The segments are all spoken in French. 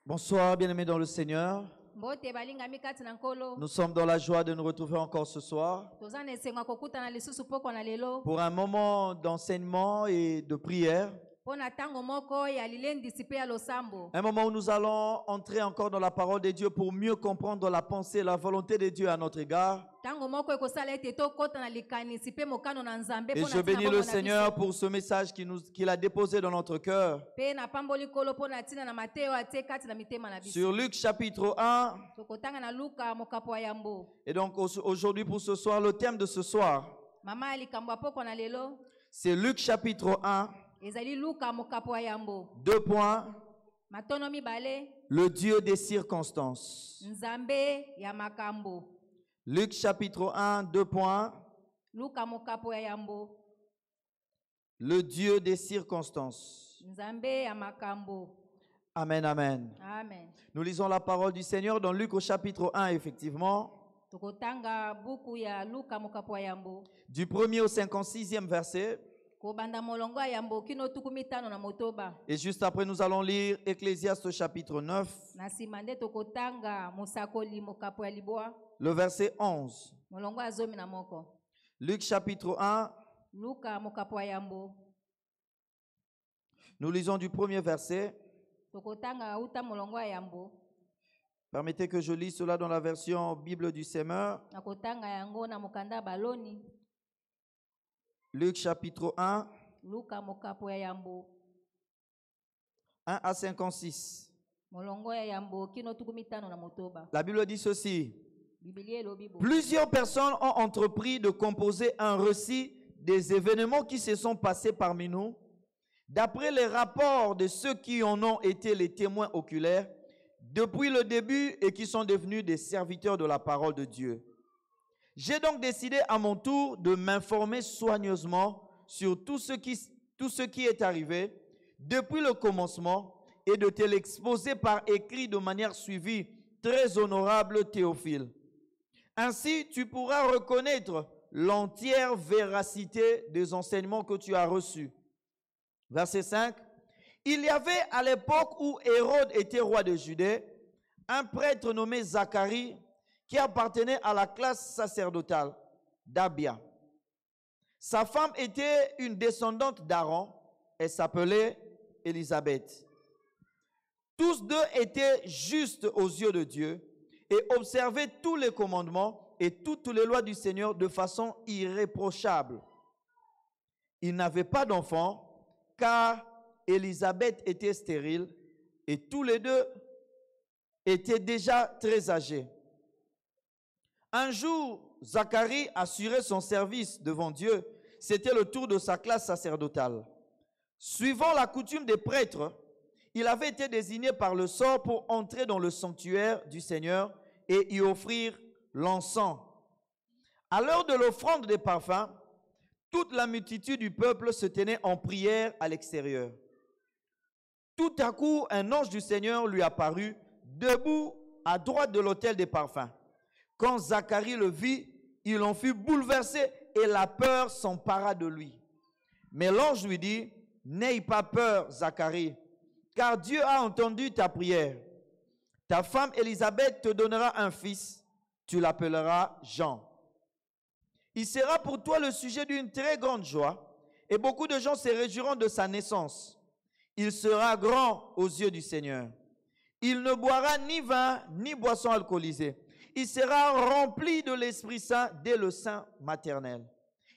Bonsoir, bien-aimés dans le Seigneur. Nous sommes dans la joie de nous retrouver encore ce soir pour un moment d'enseignement et de prière. Un moment où nous allons entrer encore dans la parole de Dieu pour mieux comprendre la pensée et la volonté de Dieu à notre égard. Et je bénis le Seigneur pour ce message qu'il a déposé dans notre cœur. Sur Luc chapitre 1. Et donc aujourd'hui pour ce soir, le thème de ce soir, c'est Luc chapitre 1. 2 points. Le Dieu des circonstances. Luc chapitre 1, 2 points. Le Dieu des circonstances. Amen, amen. Amen. Nous lisons la parole du Seigneur dans Luc au chapitre 1, effectivement. Du 1er au 56e verset. Et juste après, nous allons lire Ecclésiaste chapitre 9. Le verset 11. Luc chapitre 1. Nous lisons du premier verset. Permettez que je lise cela dans la version Bible du Semeur. Luc chapitre 1. 1 à 56. La Bible dit ceci. Plusieurs personnes ont entrepris de composer un récit des événements qui se sont passés parmi nous. D'après les rapports de ceux qui en ont été les témoins oculaires depuis le début et qui sont devenus des serviteurs de la parole de Dieu. J'ai donc décidé à mon tour de m'informer soigneusement sur tout ce qui est arrivé depuis le commencement et de te l'exposer par écrit de manière suivie, très honorable Théophile. Ainsi, tu pourras reconnaître l'entière véracité des enseignements que tu as reçus. Verset 5. Il y avait à l'époque où Hérode était roi de Judée, un prêtre nommé Zacharie qui appartenait à la classe sacerdotale d'Abia. Sa femme était une descendante d'Aaron, elle s'appelait Élisabeth. Tous deux étaient justes aux yeux de Dieu et observaient tous les commandements et toutes les lois du Seigneur de façon irréprochable. Ils n'avaient pas d'enfants car Élisabeth était stérile et tous les deux étaient déjà très âgés. Un jour, Zacharie assurait son service devant Dieu. C'était le tour de sa classe sacerdotale. Suivant la coutume des prêtres, il avait été désigné par le sort pour entrer dans le sanctuaire du Seigneur et y offrir l'encens. À l'heure de l'offrande des parfums, toute la multitude du peuple se tenait en prière à l'extérieur. Tout à coup, un ange du Seigneur lui apparut, debout à droite de l'autel des parfums. Quand Zacharie le vit, il en fut bouleversé et la peur s'empara de lui. Mais l'ange lui dit, « N'aie pas peur, Zacharie, car Dieu a entendu ta prière. Ta femme Élisabeth te donnera un fils, tu l'appelleras Jean. Il sera pour toi le sujet d'une très grande joie, et beaucoup de gens se réjouiront de sa naissance. Il sera grand aux yeux du Seigneur. Il ne boira ni vin, ni boisson alcoolisée. Il sera rempli de l'Esprit Saint dès le sein maternel.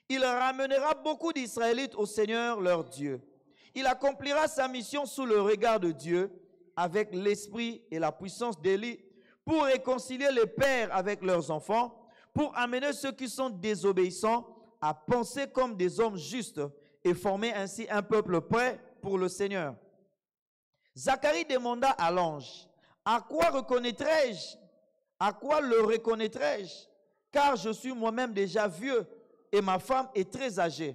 Il ramènera beaucoup d'Israélites au Seigneur leur Dieu. Il accomplira sa mission sous le regard de Dieu avec l'esprit et la puissance d'Élie pour réconcilier les pères avec leurs enfants, pour amener ceux qui sont désobéissants à penser comme des hommes justes et former ainsi un peuple prêt pour le Seigneur. Zacharie demanda à l'ange, « À quoi reconnaîtrai-je? À quoi le reconnaîtrai-je? Car je suis moi-même déjà vieux et ma femme est très âgée. »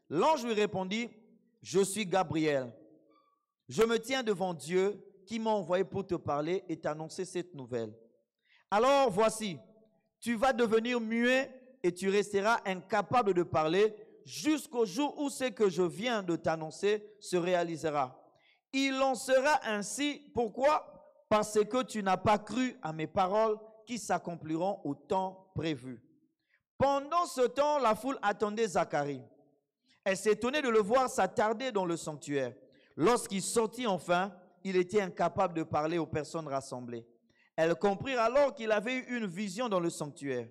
L'ange lui répondit, « Je suis Gabriel. Je me tiens devant Dieu qui m'a envoyé pour te parler et t'annoncer cette nouvelle. Alors voici, tu vas devenir muet et tu resteras incapable de parler jusqu'au jour où ce que je viens de t'annoncer se réalisera. Il en sera ainsi. Pourquoi? parce que tu n'as pas cru à mes paroles qui s'accompliront au temps prévu. » Pendant ce temps, la foule attendait Zacharie. Elle s'étonnait de le voir s'attarder dans le sanctuaire. Lorsqu'il sortit enfin, il était incapable de parler aux personnes rassemblées. Elles comprirent alors qu'il avait eu une vision dans le sanctuaire.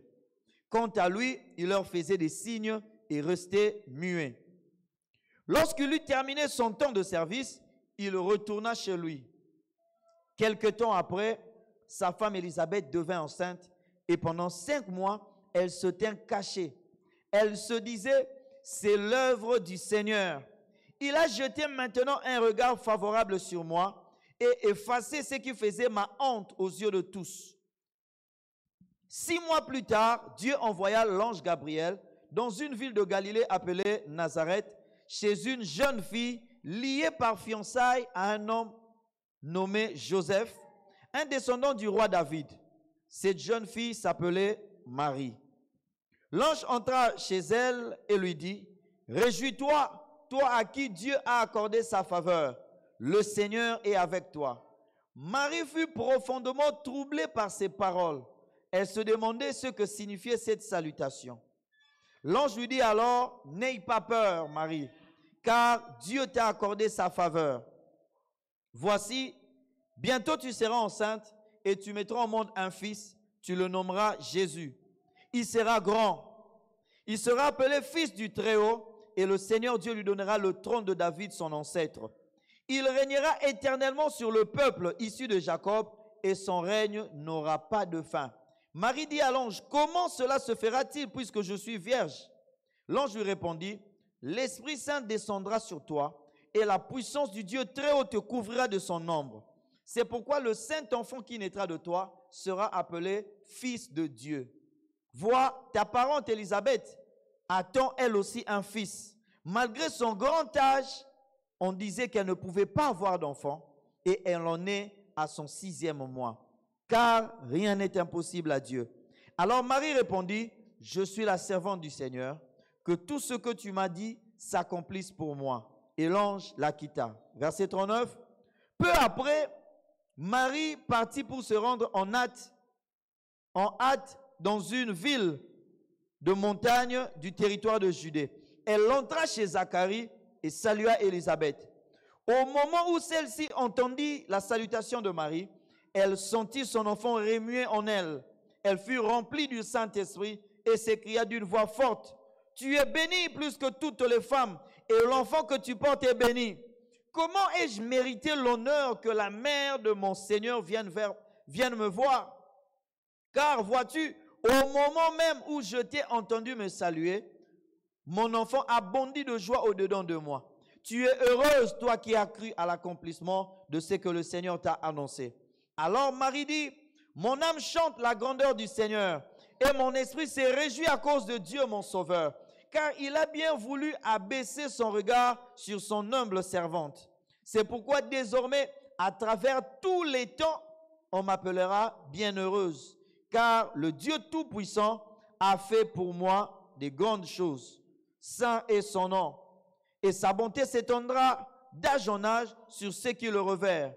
Quant à lui, il leur faisait des signes et restait muet. Lorsqu'il eut terminé son temps de service, il retourna chez lui. Quelque temps après, sa femme Élisabeth devint enceinte et pendant 5 mois, elle se tint cachée. Elle se disait, c'est l'œuvre du Seigneur. Il a jeté maintenant un regard favorable sur moi et effacé ce qui faisait ma honte aux yeux de tous. 6 mois plus tard, Dieu envoya l'ange Gabriel dans une ville de Galilée appelée Nazareth, chez une jeune fille liée par fiançailles à un homme nommé Joseph, un descendant du roi David. Cette jeune fille s'appelait Marie. L'ange entra chez elle et lui dit, « Réjouis-toi, toi à qui Dieu a accordé sa faveur. Le Seigneur est avec toi. » Marie fut profondément troublée par ces paroles. Elle se demandait ce que signifiait cette salutation. L'ange lui dit alors, « N'aie pas peur, Marie, car Dieu t'a accordé sa faveur. Voici, bientôt tu seras enceinte et tu mettras au monde un fils, tu le nommeras Jésus. Il sera grand. Il sera appelé fils du Très-Haut et le Seigneur Dieu lui donnera le trône de David, son ancêtre. Il régnera éternellement sur le peuple issu de Jacob et son règne n'aura pas de fin. » Marie dit à l'ange, « Comment cela se fera-t-il puisque je suis vierge ?» L'ange lui répondit, « L'Esprit Saint descendra sur toi et la puissance du Dieu Très-Haut te couvrira de son ombre. C'est pourquoi le saint enfant qui naîtra de toi sera appelé fils de Dieu. Vois, ta parente Élisabeth attend elle aussi un fils. Malgré son grand âge, on disait qu'elle ne pouvait pas avoir d'enfant et elle en est à son 6e mois. Car rien n'est impossible à Dieu. Alors Marie répondit, « Je suis la servante du Seigneur, que tout ce que tu m'as dit s'accomplisse pour moi. » Et l'ange la quitta. Verset 39. Peu après, Marie partit pour se rendre en hâte dans une ville de montagne du territoire de Judée. Elle entra chez Zacharie et salua Élisabeth. Au moment où celle-ci entendit la salutation de Marie, elle sentit son enfant remuer en elle. Elle fut remplie du Saint-Esprit et s'écria d'une voix forte, « Tu es bénie plus que toutes les femmes, et l'enfant que tu portes est béni. Comment ai-je mérité l'honneur que la mère de mon Seigneur vienne me voir? Car vois-tu, au moment même où je t'ai entendu me saluer, mon enfant a bondi de joie au-dedans de moi. Tu es heureuse, toi qui as cru à l'accomplissement de ce que le Seigneur t'a annoncé. » Alors Marie dit, « Mon âme chante la grandeur du Seigneur, et mon esprit s'est réjoui à cause de Dieu mon Sauveur, car il a bien voulu abaisser son regard sur son humble servante. C'est pourquoi désormais, à travers tous les temps, on m'appellera bienheureuse, car le Dieu Tout-Puissant a fait pour moi des grandes choses. Saint est son nom, et sa bonté s'étendra d'âge en âge sur ceux qui le revèrent.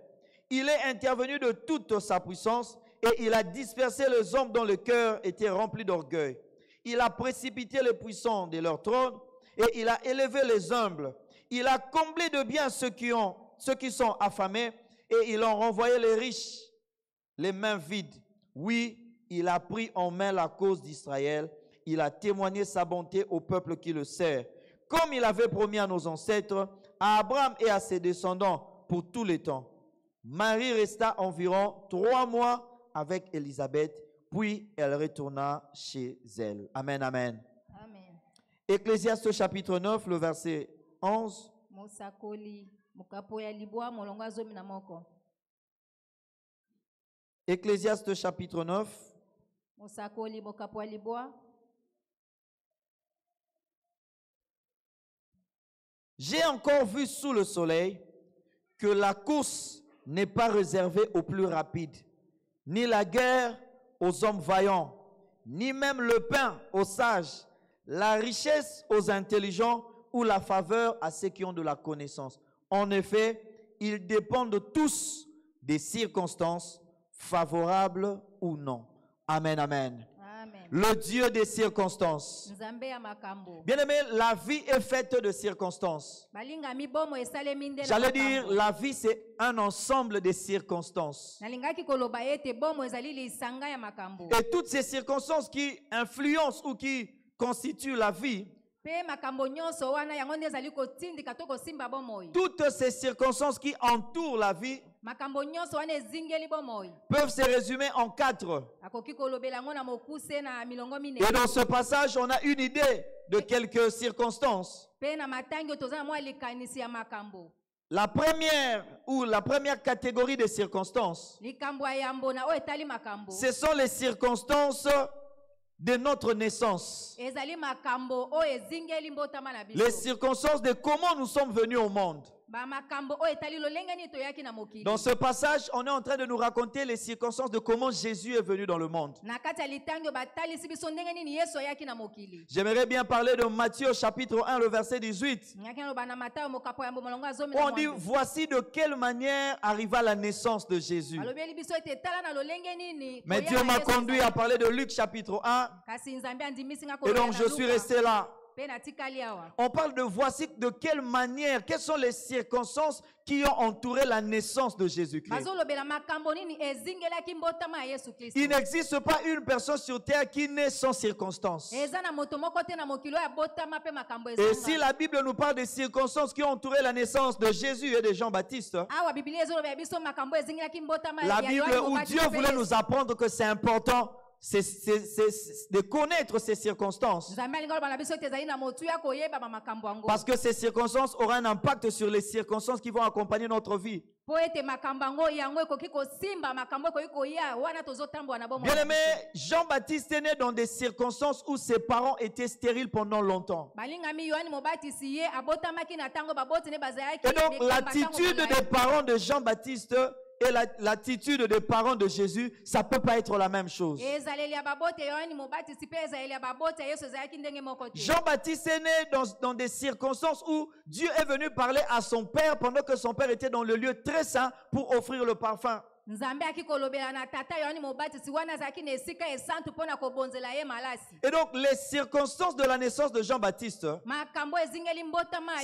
Il est intervenu de toute sa puissance et il a dispersé les hommes dont le cœur était rempli d'orgueil. Il a précipité les puissants de leur trône et il a élevé les humbles. Il a comblé de bien ceux qui sont affamés et il a renvoyé les riches les mains vides. Oui, il a pris en main la cause d'Israël. Il a témoigné sa bonté au peuple qui le sert, comme il avait promis à nos ancêtres, à Abraham et à ses descendants pour tous les temps. Marie resta environ 3 mois avec Élisabeth, puis elle retourna chez elle. Amen, amen. Amen. Ecclésiaste chapitre 9, le verset 11. Ecclésiaste chapitre 9. J'ai encore vu sous le soleil que la course n'est pas réservée aux plus rapides, ni la guerre aux hommes vaillants, ni même le pain aux sages, la richesse aux intelligents ou la faveur à ceux qui ont de la connaissance. En effet, ils dépendent tous des circonstances, favorables ou non. Amen, amen. Le Dieu des circonstances. Bien-aimé, la vie est faite de circonstances. J'allais dire, la vie c'est un ensemble de circonstances. Et toutes ces circonstances qui influencent ou qui constituent la vie, toutes ces circonstances qui entourent la vie peuvent se résumer en 4. Et dans ce passage, on a une idée de quelques circonstances. La première catégorie de circonstances, ce sont les circonstances de notre naissance. Les circonstances de comment nous sommes venus au monde. Dans ce passage, on est en train de nous raconter les circonstances de comment Jésus est venu dans le monde. J'aimerais bien parler de Matthieu chapitre 1, le verset 18. On dit, voici de quelle manière arriva la naissance de Jésus. Mais Dieu m'a conduit à parler de Luc chapitre 1. Et donc je suis resté là. On parle de voici de quelle manière, quelles sont les circonstances qui ont entouré la naissance de Jésus-Christ. Il n'existe pas une personne sur terre qui naît sans circonstances. Et si la Bible nous parle des circonstances qui ont entouré la naissance de Jésus et de Jean-Baptiste, la Bible où Dieu voulait nous apprendre que c'est important de connaître ces circonstances. Parce que ces circonstances auront un impact sur les circonstances qui vont accompagner notre vie. Bien-aimé, Jean-Baptiste est né dans des circonstances où ses parents étaient stériles pendant longtemps. Et donc l'attitude des parents de Jean-Baptiste et l'attitude des parents de Jésus, ça ne peut pas être la même chose. Jean-Baptiste est né dans des circonstances où Dieu est venu parler à son père pendant que son père était dans le lieu très saint pour offrir le parfum. Et donc les circonstances de la naissance de Jean-Baptiste,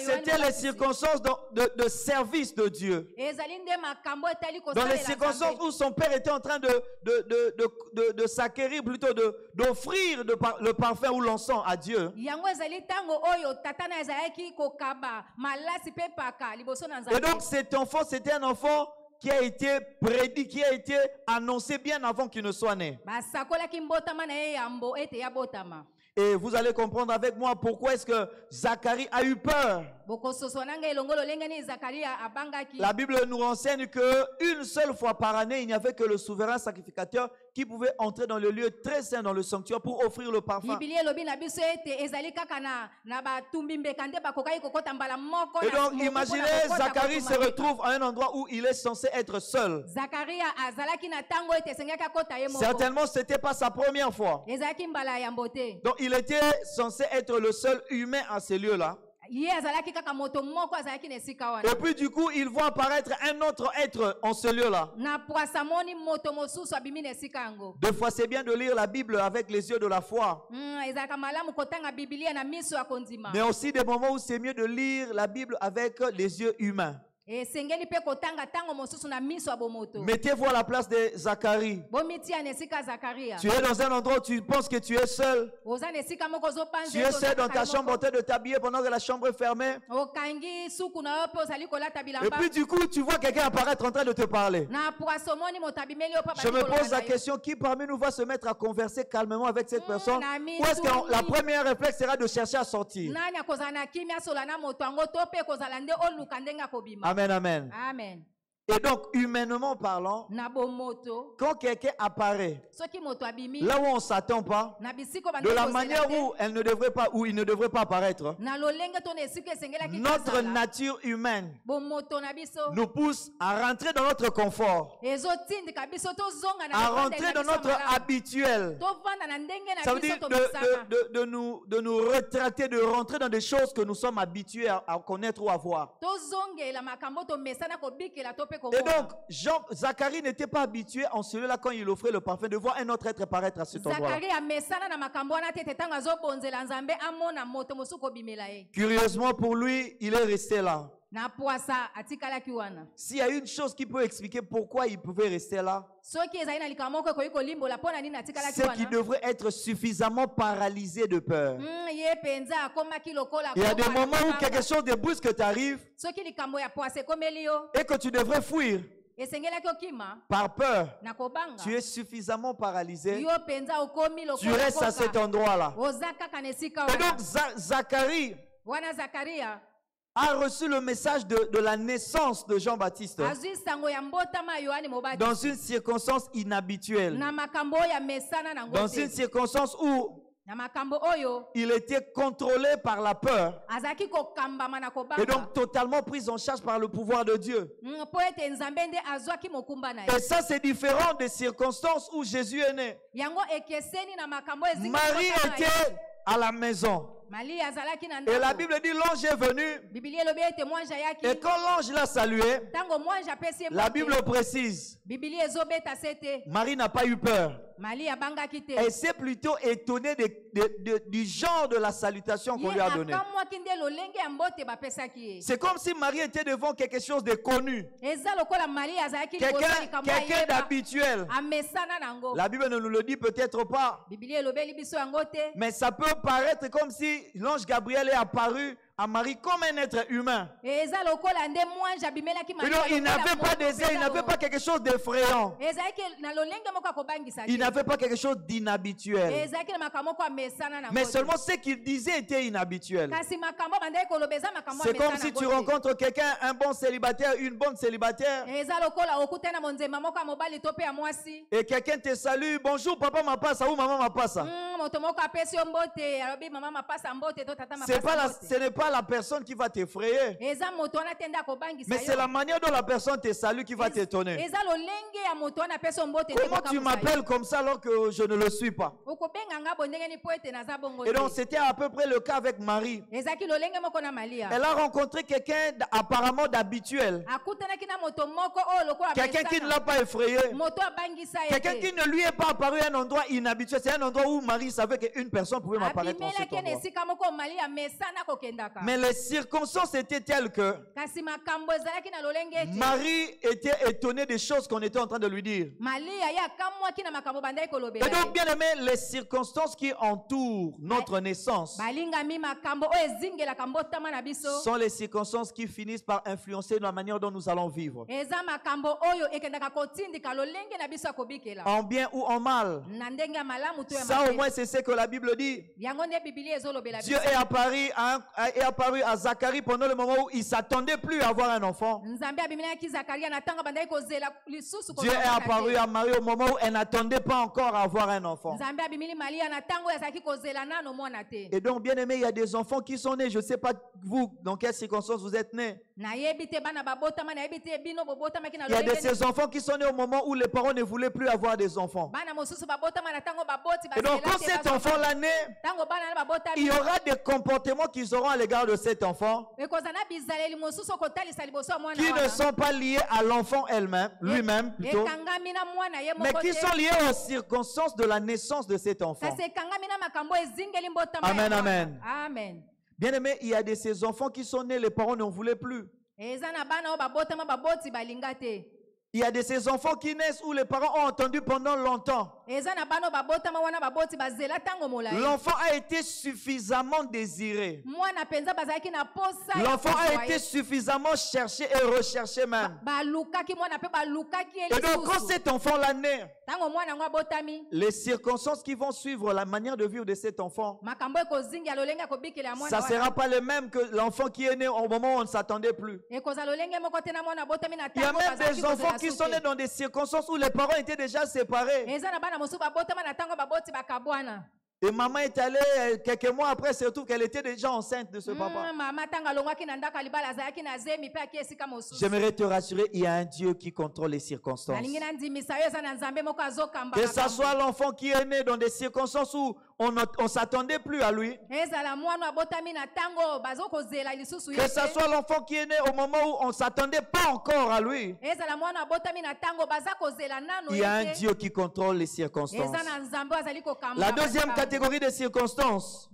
c'était les circonstances de service de Dieu. Dans les circonstances où son père était en train de s'acquérir, plutôt d'offrir le parfum ou l'encens à Dieu. Et donc cet enfant, c'était un enfant qui a été prédit, qui a été annoncé bien avant qu'il ne soit né. Et vous allez comprendre avec moi pourquoi est-ce que Zacharie a eu peur. La Bible nous renseigne qu'une seule fois par année, il n'y avait que le souverain sacrificateur qui pouvait entrer dans le lieu très saint, dans le sanctuaire, pour offrir le parfum. Et donc, imaginez, Zacharie se retrouve à un endroit où il est censé être seul. Certainement, ce n'était pas sa première fois. Donc, il était censé être le seul humain à ces lieux-là. Et puis du coup, il voit apparaître un autre être en ce lieu-là. Des fois, c'est bien de lire la Bible avec les yeux de la foi. Mais aussi des moments où c'est mieux de lire la Bible avec les yeux humains. Mettez-vous à la place de Zacharie. Tu es dans un endroit où tu penses que tu es seul. Tu es seul dans ta chambre en train de t'habiller pendant que la chambre est fermée. Et puis du coup, tu vois quelqu'un apparaître en train de te parler. Je me pose la question, qui parmi nous va se mettre à converser calmement avec cette personne? Ou est-ce que la première réflexe sera de chercher à sortir? Amen, amen. Amen. Et donc, humainement parlant, quand quelqu'un apparaît, là où on ne s'attend pas, de la manière où elle ne devrait pas, où il ne devrait pas apparaître, notre nature humaine nous pousse à rentrer dans notre confort, à rentrer dans notre habituel. Ça veut dire de nous retraiter, de rentrer dans des choses que nous sommes habitués à connaître ou à voir. Et donc, Zacharie n'était pas habitué en celui-là quand il offrait le parfum de voir un autre être paraître à cet endroit-là. Curieusement pour lui, il est resté là. S'il y a une chose qui peut expliquer pourquoi il pouvait rester là, c'est qu'il devrait être suffisamment paralysé de peur. Il y a des moments où quelque chose de brusque t'arrive et que tu devrais fuir par peur. Tu es suffisamment paralysé. Tu restes à cet endroit-là. Et donc Zacharie a reçu le message de la naissance de Jean-Baptiste dans une circonstance inhabituelle, dans une circonstance où il était contrôlé par la peur et donc totalement pris en charge par le pouvoir de Dieu. Et ça, c'est différent des circonstances où Jésus est né. Marie était à la maison. Et la Bible dit l'ange est venu. Et quand l'ange l'a salué, la Bible précise, Marie n'a pas eu peur. Elle s'est plutôt étonnée du genre de la salutation qu'on lui a donnée. C'est comme si Marie était devant quelque chose de connu. Quelqu'un d'habituel. La Bible ne nous le dit peut-être pas. Mais ça peut paraître comme si l'ange Gabriel est apparu à Marie comme un être humain. Et donc, il n'avait pas désir, il n'avait pas quelque chose d'effrayant. Il n'avait pas quelque chose d'inhabituel. Mais seulement ce qu'il disait était inhabituel. C'est comme si tu rencontres quelqu'un, un bon célibataire, une bonne célibataire. Et quelqu'un te salue, bonjour papa mapasa ou maman mapasa. Ce n'est pas la personne qui va t'effrayer, mais c'est la manière dont la personne te salue qui va t'étonner. Comment tu m'appelles comme ça alors que je ne le suis pas? Et donc c'était à peu près le cas avec Marie. Elle a rencontré quelqu'un apparemment d'habituel, quelqu'un qui ne l'a pas effrayé, quelqu'un qui ne lui est pas apparu à un endroit inhabituel. C'est un endroit où Marie savait qu'une personne pouvait m'apparaître en cet endroit. Mais les circonstances étaient telles que Marie était étonnée des choses qu'on était en train de lui dire. Et donc, bien aimé, les circonstances qui entourent notre naissance sont les circonstances qui finissent par influencer la manière dont nous allons vivre. En bien ou en mal. Ça au moins c'est ce que la Bible dit. Dieu est apparu à Zacharie pendant le moment où il ne s'attendait plus à avoir un enfant. Dieu est apparu à Marie au moment où elle n'attendait pas encore à avoir un enfant. Et donc, bien aimé, il y a des enfants qui sont nés. Je ne sais pas vous, dans quelles circonstances vous êtes nés. Il y a de ces enfants qui sont nés au moment où les parents ne voulaient plus avoir des enfants. Et donc, quand cet enfant-là naît, il y aura des comportements qu'ils auront à l'égard de cet enfant qui ne sont pas liés à l'enfant lui-même plutôt, mais qui sont liés aux circonstances de la naissance de cet enfant. Amen, amen. Amen. Bien aimé, il y a de ces enfants qui sont nés, les parents n'en voulaient plus. Il y a de ces enfants qui naissent où les parents ont entendu pendant longtemps. L'enfant a été suffisamment désiré. L'enfant a été suffisamment cherché et recherché même. Et donc quand cet enfant-là naît, les circonstances qui vont suivre la manière de vivre de cet enfant, ça ne sera pas le même que l'enfant qui est né au moment où on ne s'attendait plus. Il y a même des enfants qui sont nés dans des circonstances où les parents étaient déjà séparés. Et maman est allée quelques mois après, surtout qu'elle était déjà enceinte de ce papa. J'aimerais te rassurer, il y a un Dieu qui contrôle les circonstances. Que ce soit l'enfant qui est né dans des circonstances où on ne s'attendait plus à lui. Que ce soit l'enfant qui est né au moment où on ne s'attendait pas encore à lui. Il y a un Dieu qui contrôle les circonstances. La deuxième catégorie de circonstances,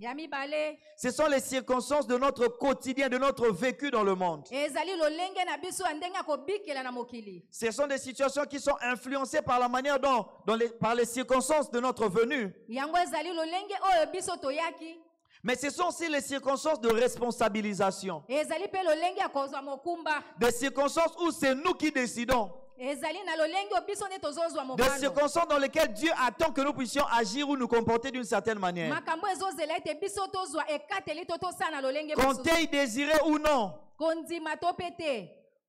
ce sont les circonstances de notre quotidien, de notre vécu dans le monde. Ce sont des situations qui sont influencées par la manière dont, par les circonstances de notre venue. Mais ce sont aussi les circonstances de responsabilisation. Des circonstances où c'est nous qui décidons. Des circonstances dans lesquelles Dieu attend que nous puissions agir ou nous comporter d'une certaine manière. Qu'on t'ait désiré ou non.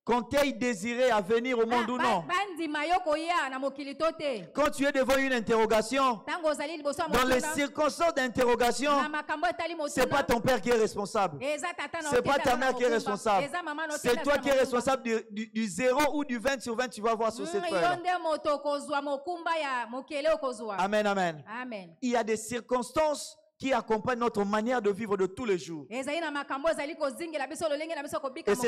Qu'on t'ait désiré à venir au monde ou non. Quand tu es devant une interrogation, dans les circonstances d'interrogation, ce n'est pas ton père qui est responsable. Ce n'est pas ta mère qui est responsable. C'est toi qui es responsable du 0 ou du 20 sur 20, tu vas voir sur cette feuille. Amen, amen. Il y a des circonstances qui accompagnent notre manière de vivre de tous les jours. Et ce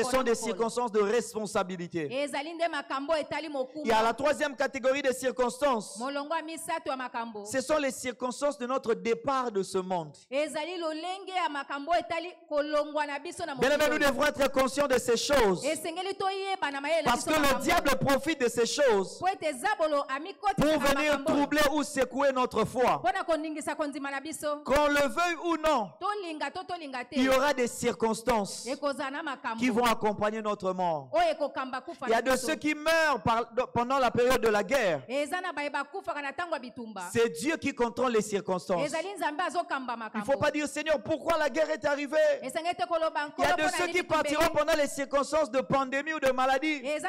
sont des circonstances de responsabilité. Il y a la troisième catégorie de circonstances. Ce sont les circonstances de notre départ de ce monde. Bien aimé, nous devrons être conscients de ces choses. Parce que le diable profite de ces choses pour venir troubler ou secouer notre foi. Qu'on le veuille ou non, il y aura des circonstances qui vont accompagner notre mort. Il y a de ceux qui meurent pendant la période de la guerre. C'est Dieu qui contrôle les circonstances. Il ne faut pas dire, Seigneur, pourquoi la guerre est arrivée? Il y a de ceux qui partiront pendant les circonstances de pandémie ou de maladie. Il ne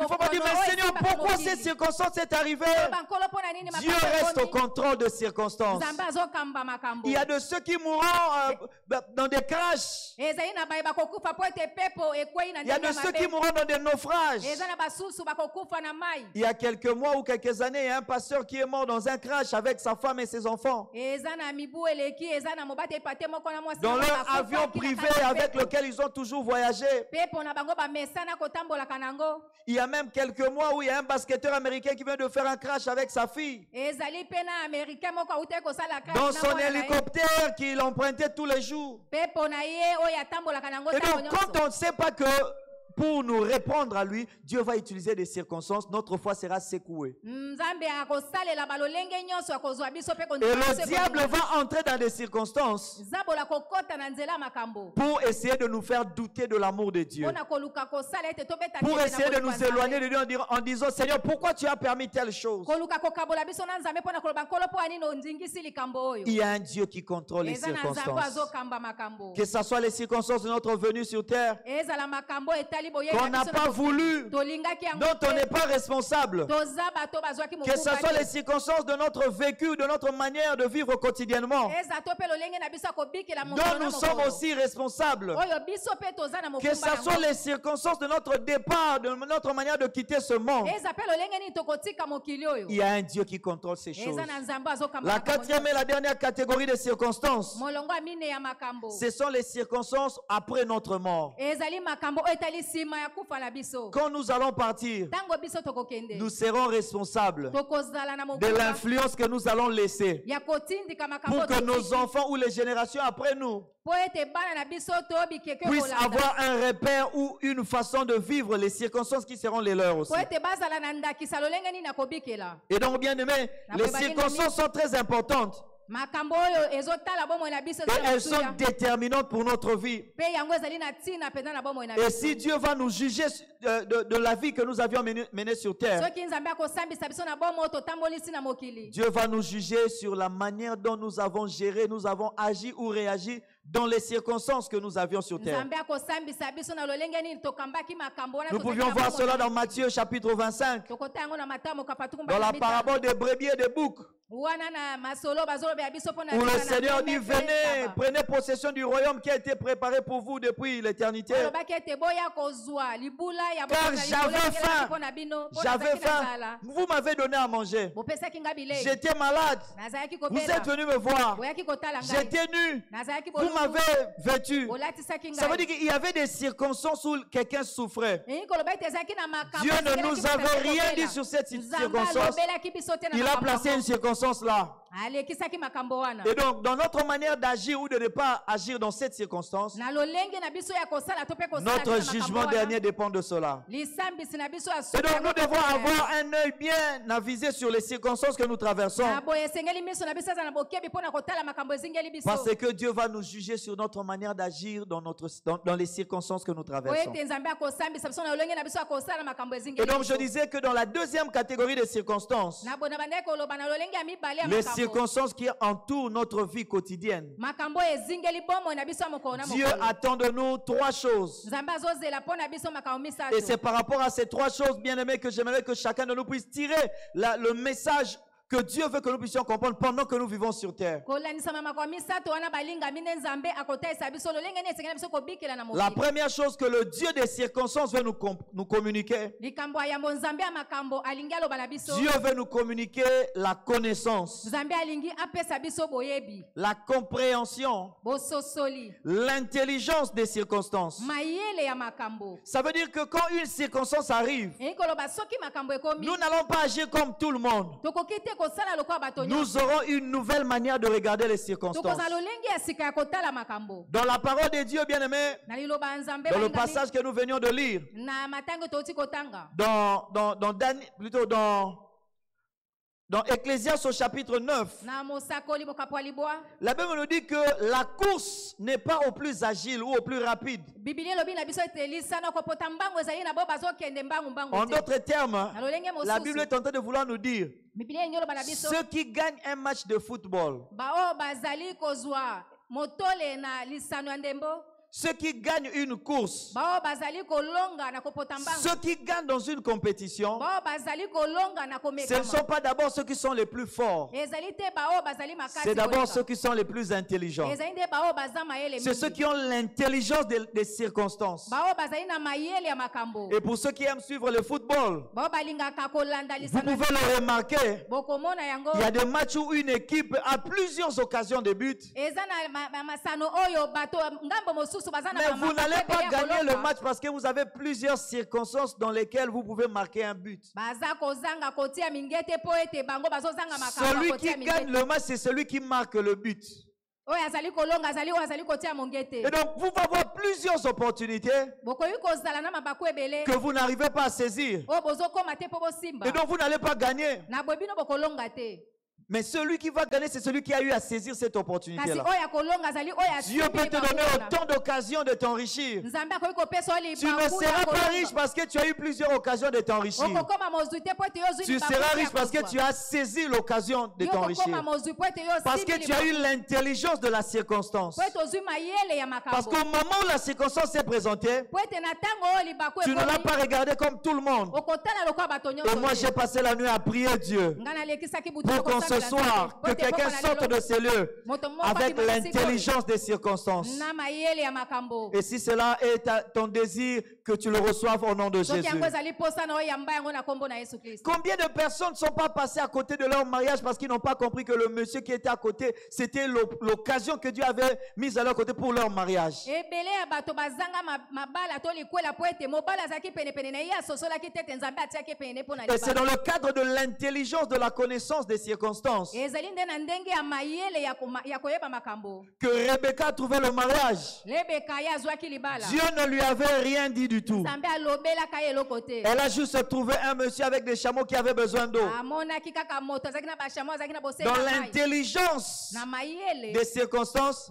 faut pas dire, mais Seigneur, pourquoi ces circonstances sont arrivées? Dieu reste au contrôle de circonstances. Il y a de ceux qui mourront dans des crashs. Il y a de ceux qui mourront dans des naufrages. Il y a quelques mois ou quelques années, il y a un pasteur qui est mort dans un crash avec sa femme et ses enfants. Dans leur avion privé avec lequel ils ont toujours voyagé. Il y a même quelques mois où il y a un basketteur américain qui vient de faire un crash avec sa fille. Dans son hélicoptère qu'il empruntait tous les jours. Et donc, quand on ne sait pas que pour nous répondre à lui, Dieu va utiliser des circonstances, notre foi sera secouée. Et le diable va entrer dans des circonstances pour essayer de nous faire douter de l'amour de Dieu. Pour essayer de nous éloigner de Dieu en disant, Seigneur, pourquoi tu as permis telle chose? Il y a un Dieu qui contrôle les circonstances. Que ce soit les circonstances de notre venue sur terre, qu'on n'a pas voulu, dont on n'est pas responsable. Que ce soit les circonstances de notre vécu, de notre manière de vivre quotidiennement, dont nous sommes aussi responsables. Que ce soit les circonstances de notre départ, de notre manière de quitter ce monde. Il y a un Dieu qui contrôle ces choses. La quatrième et la dernière catégorie de circonstances, ce sont les circonstances après notre mort. Quand nous allons partir, nous serons responsables de l'influence que nous allons laisser pour que nos enfants ou les générations après nous puissent avoir un repère ou une façon de vivre les circonstances qui seront les leurs aussi. Et donc, bien aimé, les circonstances sont très importantes. Et elles sont déterminantes pour notre vie. Et si Dieu va nous juger de la vie que nous avions menée sur terre, Dieu va nous juger sur la manière dont nous avons géré, nous avons agi ou réagi dans les circonstances que nous avions sur terre. Nous pouvions voir cela dans Matthieu chapitre 25, dans la parabole des brebis et des boucs, où le Seigneur dit, venez, prenez possession du royaume qui a été préparé pour vous depuis l'éternité. car j'avais faim. J'avais faim. Vous m'avez donné à manger. J'étais malade. Vous êtes venu me voir. J'étais nu. Vous m'avez vêtu. Ça veut dire qu'il y avait des circonstances où quelqu'un souffrait. Dieu ne nous avait rien dit sur cette circonstance. Il a placé une circonstance là. Et donc, dans notre manière d'agir ou de ne pas agir dans cette circonstance, notre jugement dernier dépend de cela. Et donc, nous devons avoir un œil bien avisé sur les circonstances que nous traversons. Parce que Dieu va nous juger sur notre manière d'agir dans les circonstances que nous traversons. Et donc, je disais que dans la deuxième catégorie de circonstances, les circonstances qui entourent notre vie quotidienne, Dieu attend de nous trois choses. Et c'est par rapport à ces trois choses, bien aimés, que j'aimerais que chacun de nous puisse tirer le message que Dieu veut que nous puissions comprendre pendant que nous vivons sur terre. La première chose que le Dieu des circonstances veut nous communiquer, Dieu veut nous communiquer la connaissance, la compréhension, l'intelligence des circonstances. Ça veut dire que quand une circonstance arrive, nous n'allons pas agir comme tout le monde. Nous aurons une nouvelle manière de regarder les circonstances. Dans la parole de Dieu, bien aimé, dans le passage que nous venions de lire, dans Ecclésiaste au chapitre 9, la Bible nous dit que la course n'est pas au plus agile ou au plus rapide. En d'autres termes, la Bible est en train de vouloir nous dire ceux qui gagnent un match de football, ceux qui gagnent une course, ceux qui gagnent dans une compétition, ce ne sont pas d'abord ceux qui sont les plus forts. C'est d'abord ceux qui sont les plus intelligents. C'est ceux qui ont l'intelligence des circonstances. Et pour ceux qui aiment suivre le football, vous pouvez le remarquer. Il y a des matchs où une équipe a plusieurs occasions de but. Mais vous n'allez pas gagner le match parce que vous avez plusieurs circonstances dans lesquelles vous pouvez marquer un but. Celui qui gagne le match, c'est celui qui marque le but. Et donc, vous allez avoir plusieurs opportunités que vous n'arrivez pas à saisir. Et donc, vous n'allez pas gagner. Mais celui qui va gagner, c'est celui qui a eu à saisir cette opportunité-là. Dieu peut te donner autant d'occasions de t'enrichir. Tu ne seras pas riche parce que tu as eu plusieurs occasions de t'enrichir. Tu seras riche parce que tu as saisi l'occasion de t'enrichir. Parce que tu as eu l'intelligence de la circonstance. Parce qu'au moment où la circonstance s'est présentée, tu ne l'as pas regardé comme tout le monde. Et moi, j'ai passé la nuit à prier Dieu pour qu'on se soir, que quelqu'un sorte de ces lieux avec l'intelligence des circonstances. Et si cela est ton désir, que tu le reçoives au nom de Jésus. Combien de personnes ne sont pas passées à côté de leur mariage parce qu'ils n'ont pas compris que le monsieur qui était à côté, c'était l'occasion que Dieu avait mise à leur côté pour leur mariage. Et c'est dans le cadre de l'intelligence, de la connaissance des circonstances que Rebecca a trouvé le mariage. Dieu ne lui avait rien dit du tout. Elle a juste trouvé un monsieur avec des chameaux qui avait besoin d'eau. Dans l'intelligence des circonstances,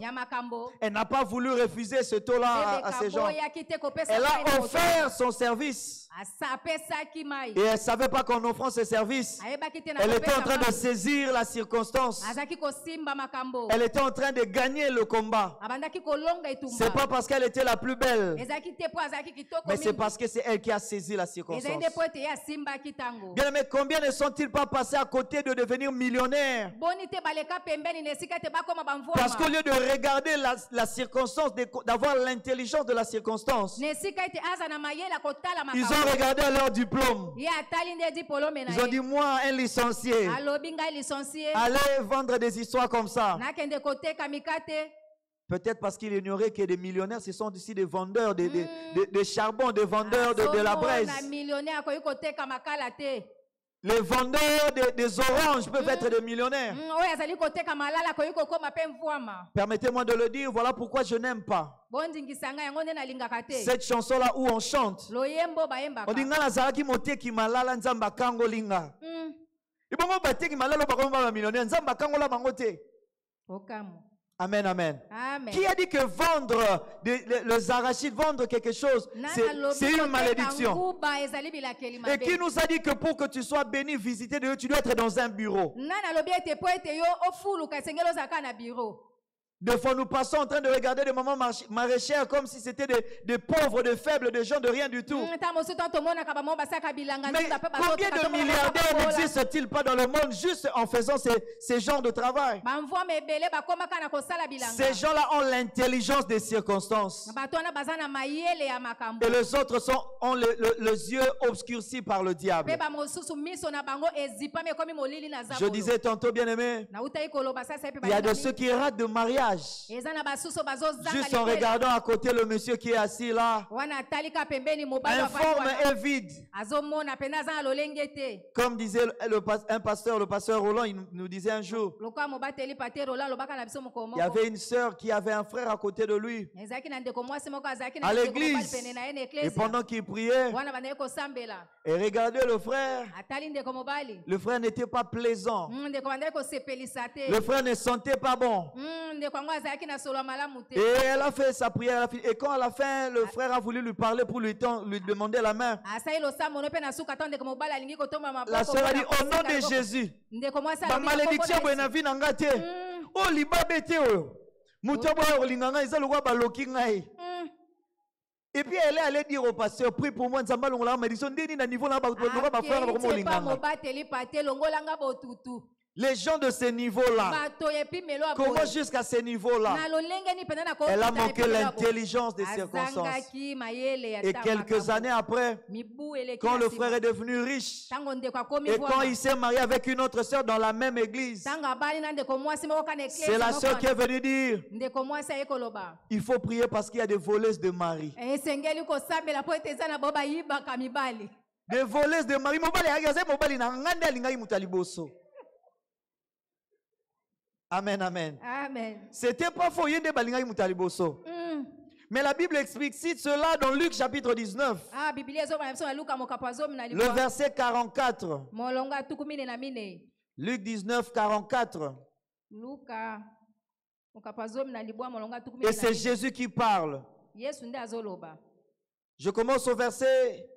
elle n'a pas voulu refuser ce taux-là à ces gens. Elle a offert son service Et elle ne savait pas qu'en offrant ses services, elle était en train de saisir la circonstance. Elle était en train de gagner le combat. Ce n'est pas parce qu'elle était la plus belle, mais c'est parce que c'est elle qui a saisi la circonstance. Bien aimé, combien ne sont-ils pas passés à côté de devenir millionnaires? Parce qu'au lieu de regarder la circonstance, d'avoir l'intelligence de la circonstance, ils ont regardé leur diplôme. Ils ont dit, moi, un licencié, allez vendre des histoires comme ça. Peut-être parce qu'il ignorait que des millionnaires, ce sont aussi des vendeurs de charbon, des vendeurs de la braise. Les vendeurs des oranges peuvent être des millionnaires. Permettez-moi de le dire, voilà pourquoi je n'aime pas cette chanson-là où on chante. On dit, Nazaraki mote ki malala nzamba kango linga. Ibongo bate ki malala bakoma millionnaire nzamba kango la bangote. Amen, amen. Amen. Qui a dit que vendre les arachides, vendre quelque chose, c'est une malédiction? Et qui nous a dit que pour que tu sois béni, visité de Dieu, tu dois être dans un bureau? Des fois, nous passons en train de regarder des mamans maraîchères comme si c'était des pauvres, des faibles, des gens de rien du tout. Mais combien de milliardaires n'existent-ils pas dans le monde juste en faisant ces genres de travail? Ces gens-là ont l'intelligence des circonstances. Et les autres ont les yeux obscurcis par le diable. Je disais tantôt, bien aimé, il y a de ceux qui ratent de mariage juste en regardant à côté le monsieur qui est assis là, informe et vide. Comme disait un pasteur, le pasteur Roland, il nous disait un jour, il y avait une sœur qui avait un frère à côté de lui à l'église, et pendant qu'il priait et regardait le frère n'était pas plaisant, le frère ne sentait pas bon. Et elle a fait sa prière. Et quand à la fin, le frère a voulu lui parler pour lui demander la main, la soeur a dit, au nom de Jésus, ma malédiction est nangate. Oh, libabete oh. Mutaba olinganga izalwa baloki ngai. Et puis elle est allée dire au pasteur, prie pour moi, nzamba longola malédiction ndeni na niveau na ba frère ba ko olinganga. Les gens de ce niveau-là, comment jusqu'à ce niveau-là, elle a manqué l'intelligence des circonstances. Et quelques années après, quand le frère est devenu riche, et quand il s'est marié avec une autre sœur dans la même église, c'est la sœur qui est venue dire, il faut prier parce qu'il y a des voleuses de mari. Des voleuses de mari. Amen, amen. Amen. C'était pas faux. Mais la Bible explicite cela dans Luc chapitre 19. Le verset 44. Luc 19, 44. Et c'est Jésus qui parle. Je commence au verset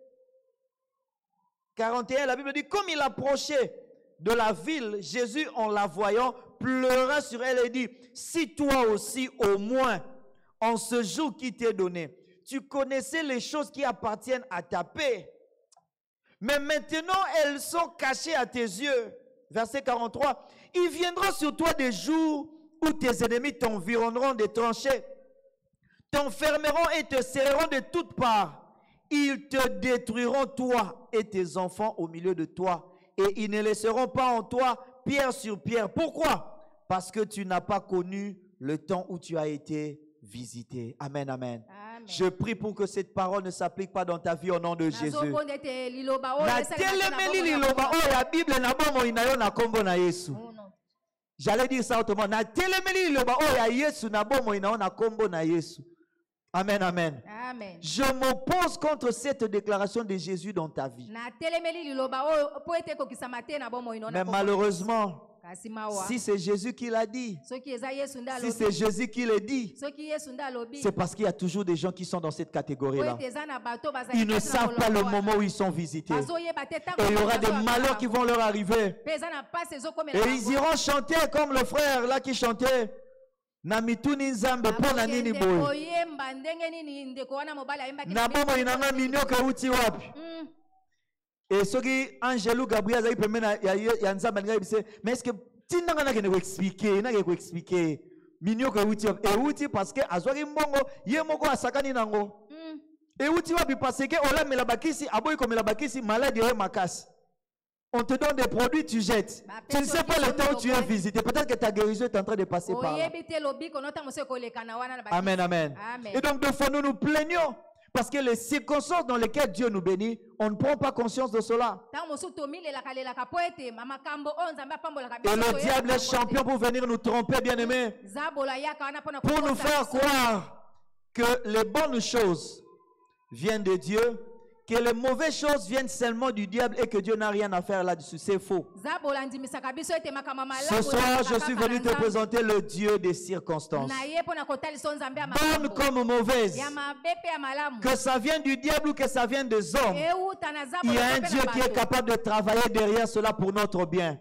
41. La Bible dit, comme il approchait de la ville, Jésus, en la voyant, pleura sur elle et dit, si toi aussi au moins, en ce jour qui t'est donné, tu connaissais les choses qui appartiennent à ta paix, mais maintenant elles sont cachées à tes yeux. Verset 43, il viendra sur toi des jours où tes ennemis t'environneront des tranchées, t'enfermeront et te serreront de toutes parts. Ils te détruiront, toi et tes enfants au milieu de toi, et ils ne laisseront pas en toi pierre sur pierre. Pourquoi? Parce que tu n'as pas connu le temps où tu as été visité. Amen, amen. Amen. Je prie pour que cette parole ne s'applique pas dans ta vie au nom de Jésus. J'allais dire ça autrement. Amen, amen. Amen. Je m'oppose contre cette déclaration de Jésus dans ta vie. Mais malheureusement, Si c'est Jésus qui l'a dit, si c'est Jésus qui le dit, c'est parce qu'il y a toujours des gens qui sont dans cette catégorie-là. Ils ne savent pas le moment où ils sont visités. Et il y aura des malheurs qui vont leur arriver. Et ils iront chanter comme le frère là qui chantait. Namituni nzambe pona nini boy. Nabomo inanga minyoka uti wapi. Et ce qui Angelou Gabriel a ya nzambe nga bise, mais est-ce que tinanga na kene ko expliquer, na ko expliquer minyoka uti wapi. Et uti parce que azwaki mbongo ye moko asakani nango. Et uti wapi parce que ola mela bakisi aboyi ko mela bakisi maladie ya makasi. On te donne des produits, tu jettes. Tu ne sais pas le temps où tu es visité. Peut-être que ta guérison est en train de passer par là. Amen, amen. Et donc, deux fois, nous nous plaignons. Parce que les circonstances dans lesquelles Dieu nous bénit, on ne prend pas conscience de cela. Et le diable est champion pour venir nous tromper, bien-aimés. Pour nous faire croire que les bonnes choses viennent de Dieu, que les mauvaises choses viennent seulement du diable et que Dieu n'a rien à faire là-dessus. C'est faux. Ce soir, je suis venu te présenter le Dieu des circonstances. Bonne comme mauvaise. Que ça vienne du diable ou que ça vienne des hommes. Il y a un Dieu qui est capable de travailler derrière cela pour notre bien.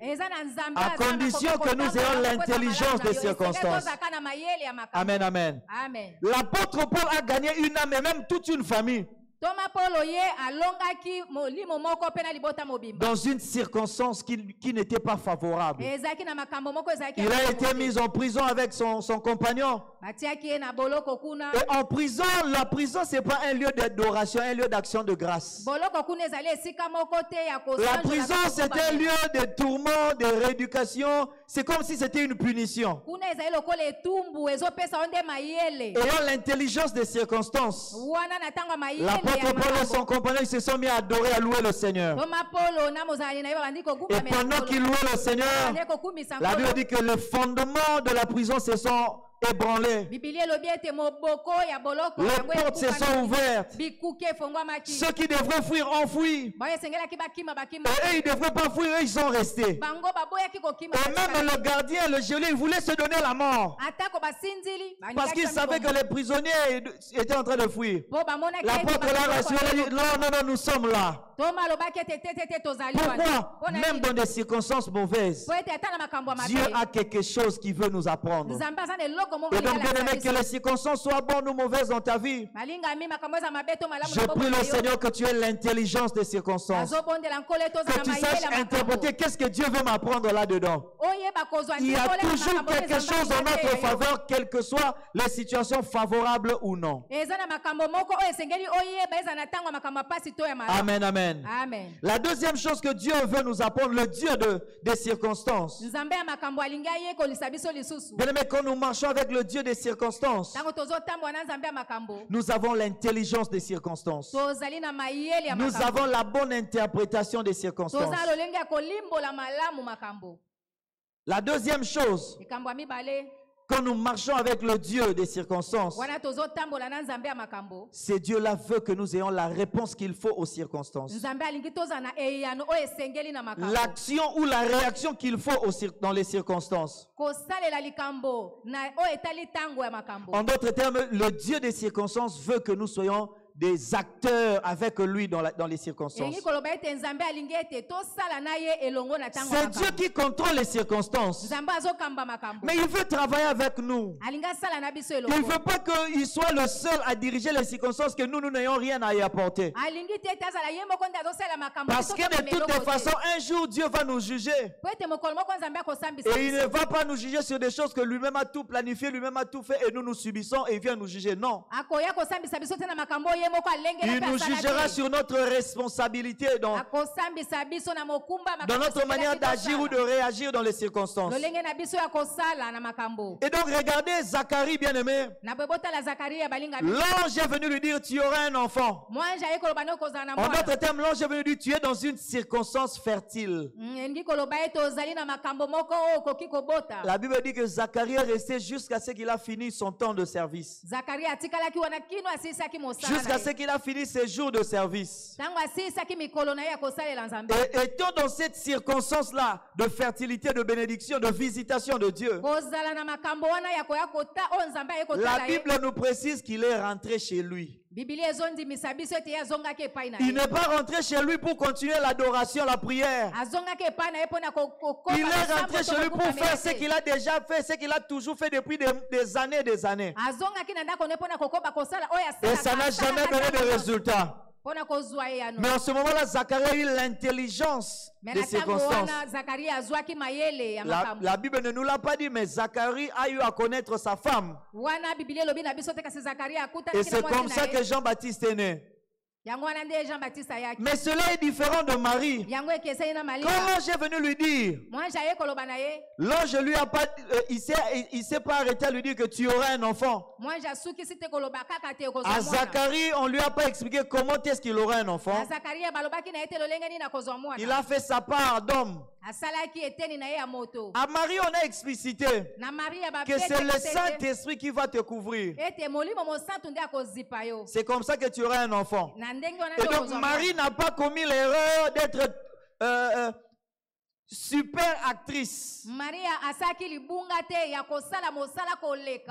À condition que nous ayons l'intelligence des circonstances. Amen, amen. L'apôtre Paul a gagné une âme et même toute une famille. Dans une circonstance qui n'était pas favorable. Il a été mis en prison avec son compagnon. Et en prison, la prison, ce n'est pas un lieu d'adoration, un lieu d'action de grâce. La prison, c'est un lieu de tourment, de rééducation. C'est comme si c'était une punition. Ayant l'intelligence des circonstances, l'apôtre Paul et son compagnon, ils se sont mis à adorer, à louer le Seigneur. Et pendant qu'ils louaient le Seigneur, la Bible dit que les fondements de la prison se sont ébranlés. Les portes se sont ouvertes. Ceux qui devraient fuir ont fui. Et eux, ils ne devraient pas fuir, eux, ils sont restés. Et même le gardien, le geôlier, il voulait se donner la mort. Parce qu'il savait que les prisonniers étaient en train de fuir. L'apôtre l'a rassuré, il dit, non, non, non, nous sommes là. Pourquoi? Même dans des circonstances mauvaises, Dieu a quelque chose qui veut nous apprendre. Et donc, bien aimé, que les circonstances soient bonnes ou mauvaises dans ta vie, je prie le Seigneur que tu aies l'intelligence des circonstances. Que tu saches interpréter qu'est-ce que Dieu veut m'apprendre là-dedans. Il y a toujours quelque chose en notre faveur, quelles que soient les situations favorables ou non. Amen, amen. Amen. La deuxième chose que Dieu veut nous apprendre, le Dieu des circonstances. Bien aimé, quand nous marchons avec le Dieu des circonstances, nous avons l'intelligence des circonstances. Nous avons la bonne interprétation des circonstances. La deuxième chose, quand nous marchons avec le Dieu des circonstances, ce Dieu-là veut que nous ayons la réponse qu'il faut aux circonstances. L'action ou la réaction qu'il faut dans les circonstances. En d'autres termes, le Dieu des circonstances veut que nous soyons des acteurs avec lui dans les circonstances. C'est Dieu qui contrôle les circonstances. Mais il veut travailler avec nous. Il ne veut pas qu'il soit le seul à diriger les circonstances, que nous n'ayons rien à y apporter. Parce que de toutes les façons, un jour Dieu va nous juger. Et il ne va pas nous juger sur des choses que lui-même a tout planifié, lui-même a tout fait, et nous subissons et il vient nous juger. Non. Il nous jugera sur notre responsabilité dans notre manière d'agir ou de réagir dans les circonstances. Et donc regardez Zacharie, bien-aimé. L'ange est venu lui dire, tu auras un enfant. En d'autres termes, l'ange est venu lui dire, tu es dans une circonstance fertile. La Bible dit que Zacharie est resté jusqu'à ce qu'il a fini son temps de service. Jusqu'à jusqu'à ce qu'il a fini ses jours de service. Et étant dans cette circonstance-là de fertilité, de bénédiction, de visitation de Dieu, la Bible nous précise qu'il est rentré chez lui. Il n'est pas rentré chez lui pour continuer l'adoration, la prière. Il est rentré chez lui pour faire ce qu'il a déjà fait, ce qu'il a toujours fait depuis des années et des années. Et ça n'a jamais donné de résultat. Mais en ce moment-là, Zacharie a eu l'intelligence des circonstances. La Bible ne nous l'a pas dit, mais Zacharie a eu à connaître sa femme. Et c'est comme ça que Jean-Baptiste est né. Mais cela est différent de Marie. Comment j'ai venu lui dire? L'ange lui a pas, il s'est pas arrêté à lui dire que tu auras un enfant. À Zacharie, on lui a pas expliqué comment est-ce qu'il aura un enfant. Il a fait sa part d'homme. À Marie, on a explicité que c'est le Saint-Esprit qui va te couvrir. C'est comme ça que tu auras un enfant. Et donc Marie n'a pas commis l'erreur d'être super actrice,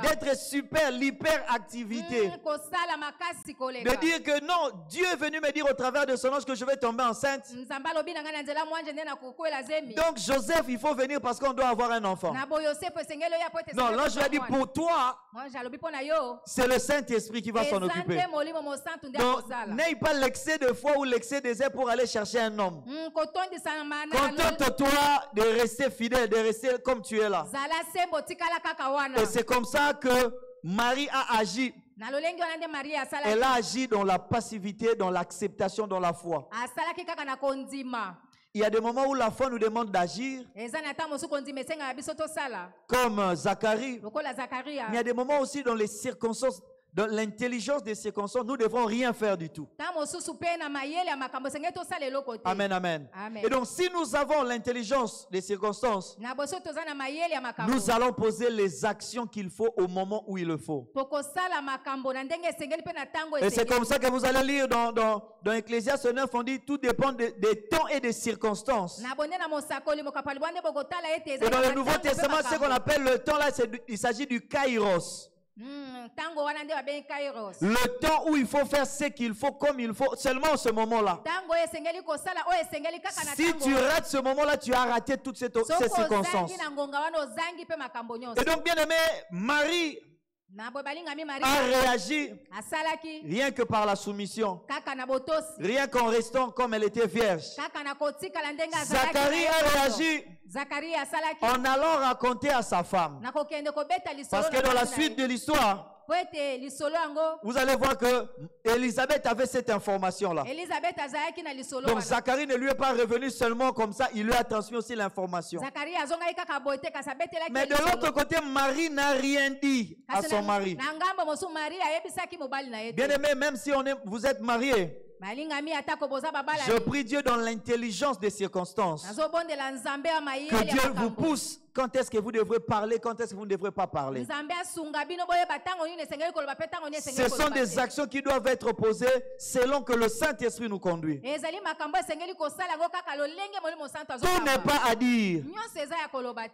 d'être super l'hyperactivité, de dire que non, Dieu est venu me dire au travers de son ange que je vais tomber enceinte. Donc Joseph, il faut venir parce qu'on doit avoir un enfant. Non, l'ange lui a dit pour toi, c'est le Saint-Esprit qui va s'en occuper. Donc n'aie pas l'excès de foi ou l'excès de zèle pour aller chercher un homme. Contente-toi de rester fidèle, de rester comme tu es là. Et c'est comme ça que Marie a agi. Elle a agi dans la passivité, dans l'acceptation, dans la foi. Il y a des moments où la foi nous demande d'agir, comme Zacharie. Mais il y a des moments aussi dans les circonstances, dans l'intelligence des circonstances, nous ne devons rien faire du tout. Amen, amen. Et donc, si nous avons l'intelligence des circonstances, nous allons poser les actions qu'il faut au moment où il le faut. Et c'est comme ça que vous allez lire dans Ecclésiaste 9, on dit tout dépend des temps et des circonstances. Et dans le Nouveau Testament, ce qu'on appelle le temps là, il s'agit du kairos. Le temps où il faut faire ce qu'il faut comme il faut, seulement en ce moment-là. Si tu rates ce moment-là, tu as raté toutes ces circonstances. Et donc, bien aimé, Marie a réagi rien que par la soumission, rien qu'en restant comme elle était vierge. Zacharie a réagi en allant raconter à sa femme. Parce que dans la suite de l'histoire, vous allez voir que Élisabeth avait cette information-là. Donc Zacharie ne lui est pas revenu seulement comme ça, il lui a transmis aussi l'information. Mais de l'autre côté, Marie n'a rien dit à son mari. Bien aimé, même si vous êtes mariés, je prie Dieu dans l'intelligence des circonstances que Dieu vous pousse quand est-ce que vous devrez parler, quand est-ce que vous ne devrez pas parler. Ce sont des actions qui doivent être posées selon que le Saint-Esprit nous conduit. Tout n'est pas à dire.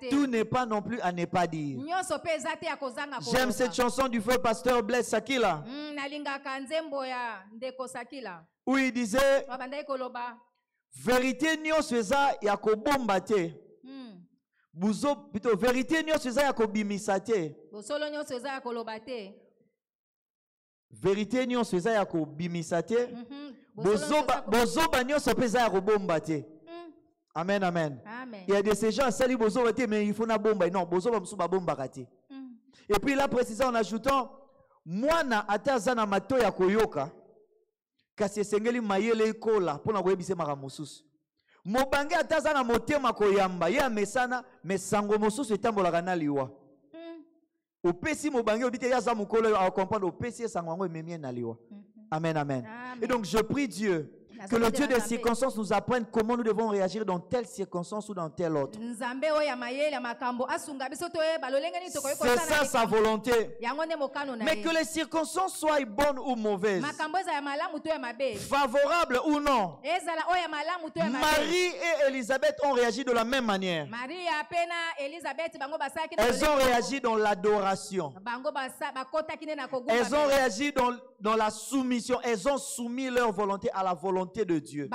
Tout n'est pas non plus à ne pas dire. J'aime cette chanson du feu pasteur Blaise Sakila, où il disait vérité nyonso eza ya kobomba te. Plutôt vérité nyonso eza ya kobimisa te. Vérité nyonso eza ya kobimisa te. Bozoba nyonso pe eza ya kobomba te. Amen, amen. Il y a de ces gens sali bozoba te mais il faut na bomba. Non, bozoba msu ba bomba kate. Et puis là précisant en ajoutant mwana ataza na mato ya koyoka kasi esengeli mayele ikola pona koyebise maka mosusu. Mobange ataza na motema koyamba ye amesana mesango mosusu etambolaka na liwa. Opesi mobange obite yaza mukolo a comprendre opesi sango ngo ememie na liwa. Amen, amen. Et donc je prie Dieu Que le Dieu des circonstances nous apprenne comment nous devons réagir dans telle circonstance ou dans telle autre. C'est ça sa volonté. Mais que les circonstances soient bonnes ou mauvaises, favorables ou non, Marie et Élisabeth ont réagi de la même manière. Elles ont réagi dans l'adoration. Elles ont réagi dans la soumission. Elles ont soumis leur volonté à la volonté de Dieu. Et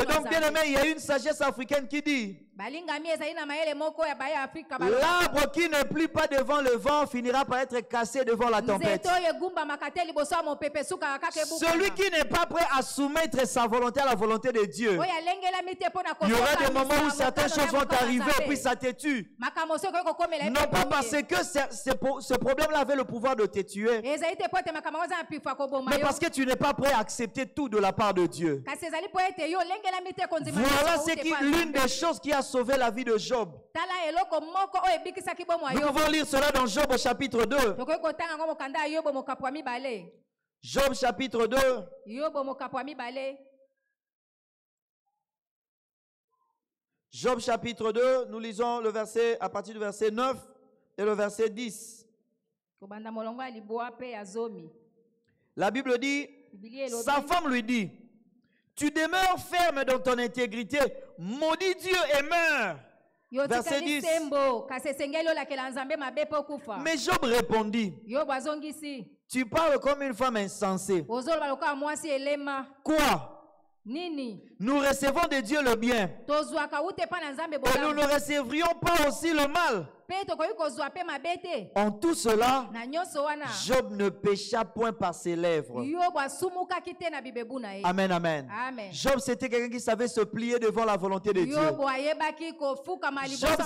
donc, bien aimé, il y a une sagesse africaine qui dit: l'arbre qui ne plie pas devant le vent finira par être cassé devant la tempête. Celui qui n'est pas prêt à soumettre sa volonté à la volonté de Dieu, il y aura des moments où certaines choses vont arriver et puis ça te tue. Non pas parce que ce problème-là avait le pouvoir de te tuer, mais parce que tu n'es pas prêt à accepter tout de la part de Dieu. Voilà l'une des choses qui a sauvé la vie de Job. Nous pouvons lire cela dans Job au chapitre 2. Job chapitre 2. Job chapitre 2, nous lisons le verset à partir du verset 9 et le verset 10. La Bible dit, sa femme lui dit: tu demeures ferme dans ton intégrité, maudit Dieu et meurs. Verset 10. Mais Job répondit: tu parles comme une femme insensée. Quoi? Nous recevons de Dieu le bien, et nous ne recevrions pas aussi le mal. En tout cela, Job ne pécha point par ses lèvres. Amen, amen. Job, c'était quelqu'un qui savait se plier devant la volonté de Dieu. Job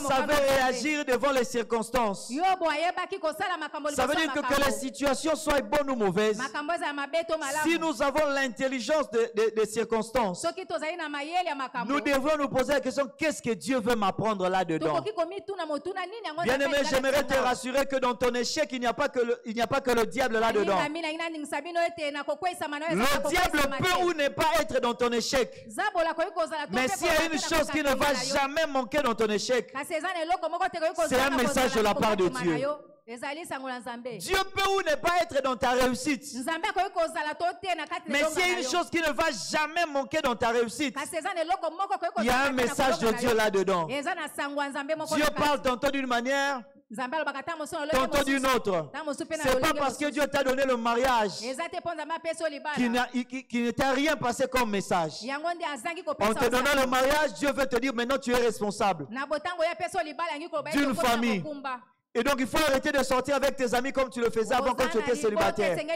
savait réagir devant les circonstances. Ça veut dire que les situations soient bonnes ou mauvaises, si nous avons l'intelligence des circonstances, nous devons nous poser la question: qu'est-ce que Dieu veut m'apprendre là-dedans? Bien-aimé, j'aimerais te rassurer que dans ton échec, il n'y a pas que le diable là-dedans. Le diable peut ou ne pas être dans ton échec. Mais s'il y a une chose qui ne va jamais manquer dans ton échec, c'est un message de la part de Dieu. Dieu peut ou ne pas être dans ta réussite, mais s'il y a une chose qui ne va jamais manquer dans ta réussite, il y a un message de Dieu là-dedans. Dieu parle tantôt d'une manière, tantôt d'une autre. C'est pas parce que Dieu t'a donné le mariage qui ne t'a rien passé comme message. En te donnant le mariage, Dieu veut te dire: maintenant tu es responsable d'une famille. Et donc il faut arrêter de sortir avec tes amis comme tu le faisais avant quand tu étais célibataire. Il y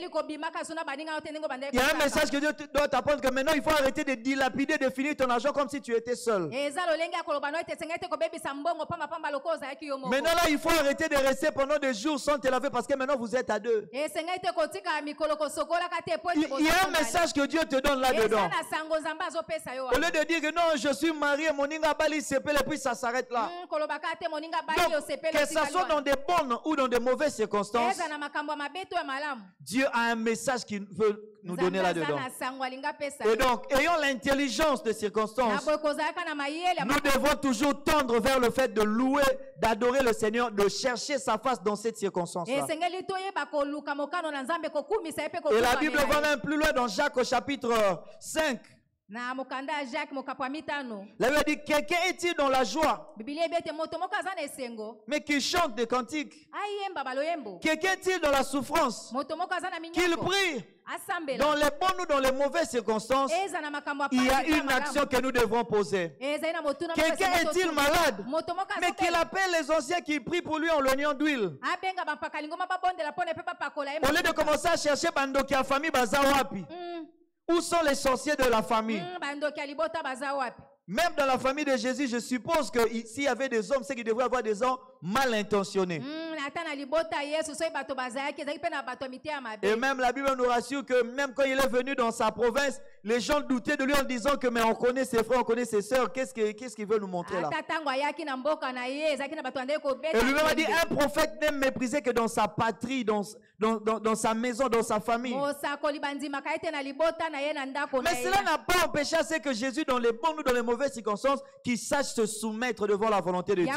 a un message que Dieu doit t'apprendre, que maintenant il faut arrêter de dilapider, de finir ton argent comme si tu étais seul. Maintenant là, il faut arrêter de rester pendant des jours sans te laver parce que maintenant vous êtes à deux. Il y a un message que Dieu te donne là-dedans. Au lieu de dire que non, je suis marié, mon ninga bali sepele, et puis ça s'arrête là. Donc, que ça soit dans des bonnes ou dans de mauvaises circonstances, Dieu a un message qu'il veut nous donner là-dedans. Et donc, ayant l'intelligence des circonstances, nous devons toujours tendre vers le fait de louer, d'adorer le Seigneur, de chercher sa face dans cette circonstance-là. Et la Bible va même plus loin dans Jacques au chapitre 5. La Bible dit: quelqu'un est-il dans la joie, mais qui chante des cantiques? Quelqu'un est-il dans la souffrance, qu'il prie? Dans les bonnes ou dans les mauvaises circonstances, il y a une action que nous devons poser. Quelqu'un est-il malade, mais qu'il appelle les anciens qui prient pour lui en l'oignon d'huile. Au lieu de commencer à chercher Bandoki à famille Bazawapi. Où sont les sorciers de la famille? Même dans la famille de Jésus, je suppose que s'il y avait des hommes, c'est qu'il devrait y avoir des hommes mal intentionnés. Et même la Bible nous rassure que même quand il est venu dans sa province, les gens doutaient de lui en disant que mais on connaît ses frères, on connaît ses sœurs, qu'est-ce qu'il veut nous montrer là? Et lui-même a dit, un prophète n'est méprisé que dans sa patrie, dans sa maison, dans sa famille. Mais cela n'a pas empêché à ce que Jésus, dans les bonnes ou dans les mauvaises circonstances, qu'il sache se soumettre devant la volonté de Dieu.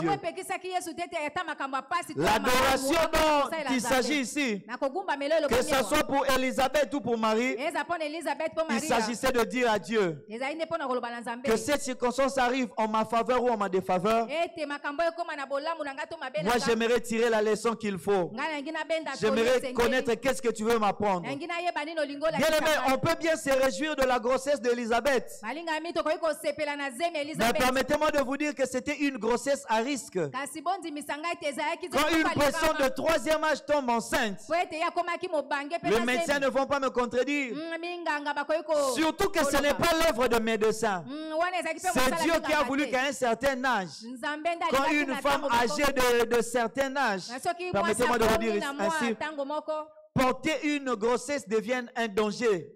L'adoration dont il s'agit ici, que ce soit pour Élisabeth ou pour Marie, il s'agissait de dire à Dieu que cette circonstance arrive en ma faveur ou en ma défaveur. Moi, j'aimerais tirer la leçon qu'il faut. J'aimerais connaître qu'est-ce que tu veux m'apprendre. Bien aimé, on peut bien se réjouir de la grossesse d'Élisabeth. Mais permettez-moi de vous dire que c'était une grossesse à risque. Quand une personne de 3e âge tombe enceinte, les médecins ne vont pas me contredire. Surtout que ce n'est pas l'œuvre de médecins. C'est Dieu qui a voulu qu'à un certain âge, quand une femme âgée de certain âge, permettez-moi de vous dire ainsi, porter une grossesse devient un danger.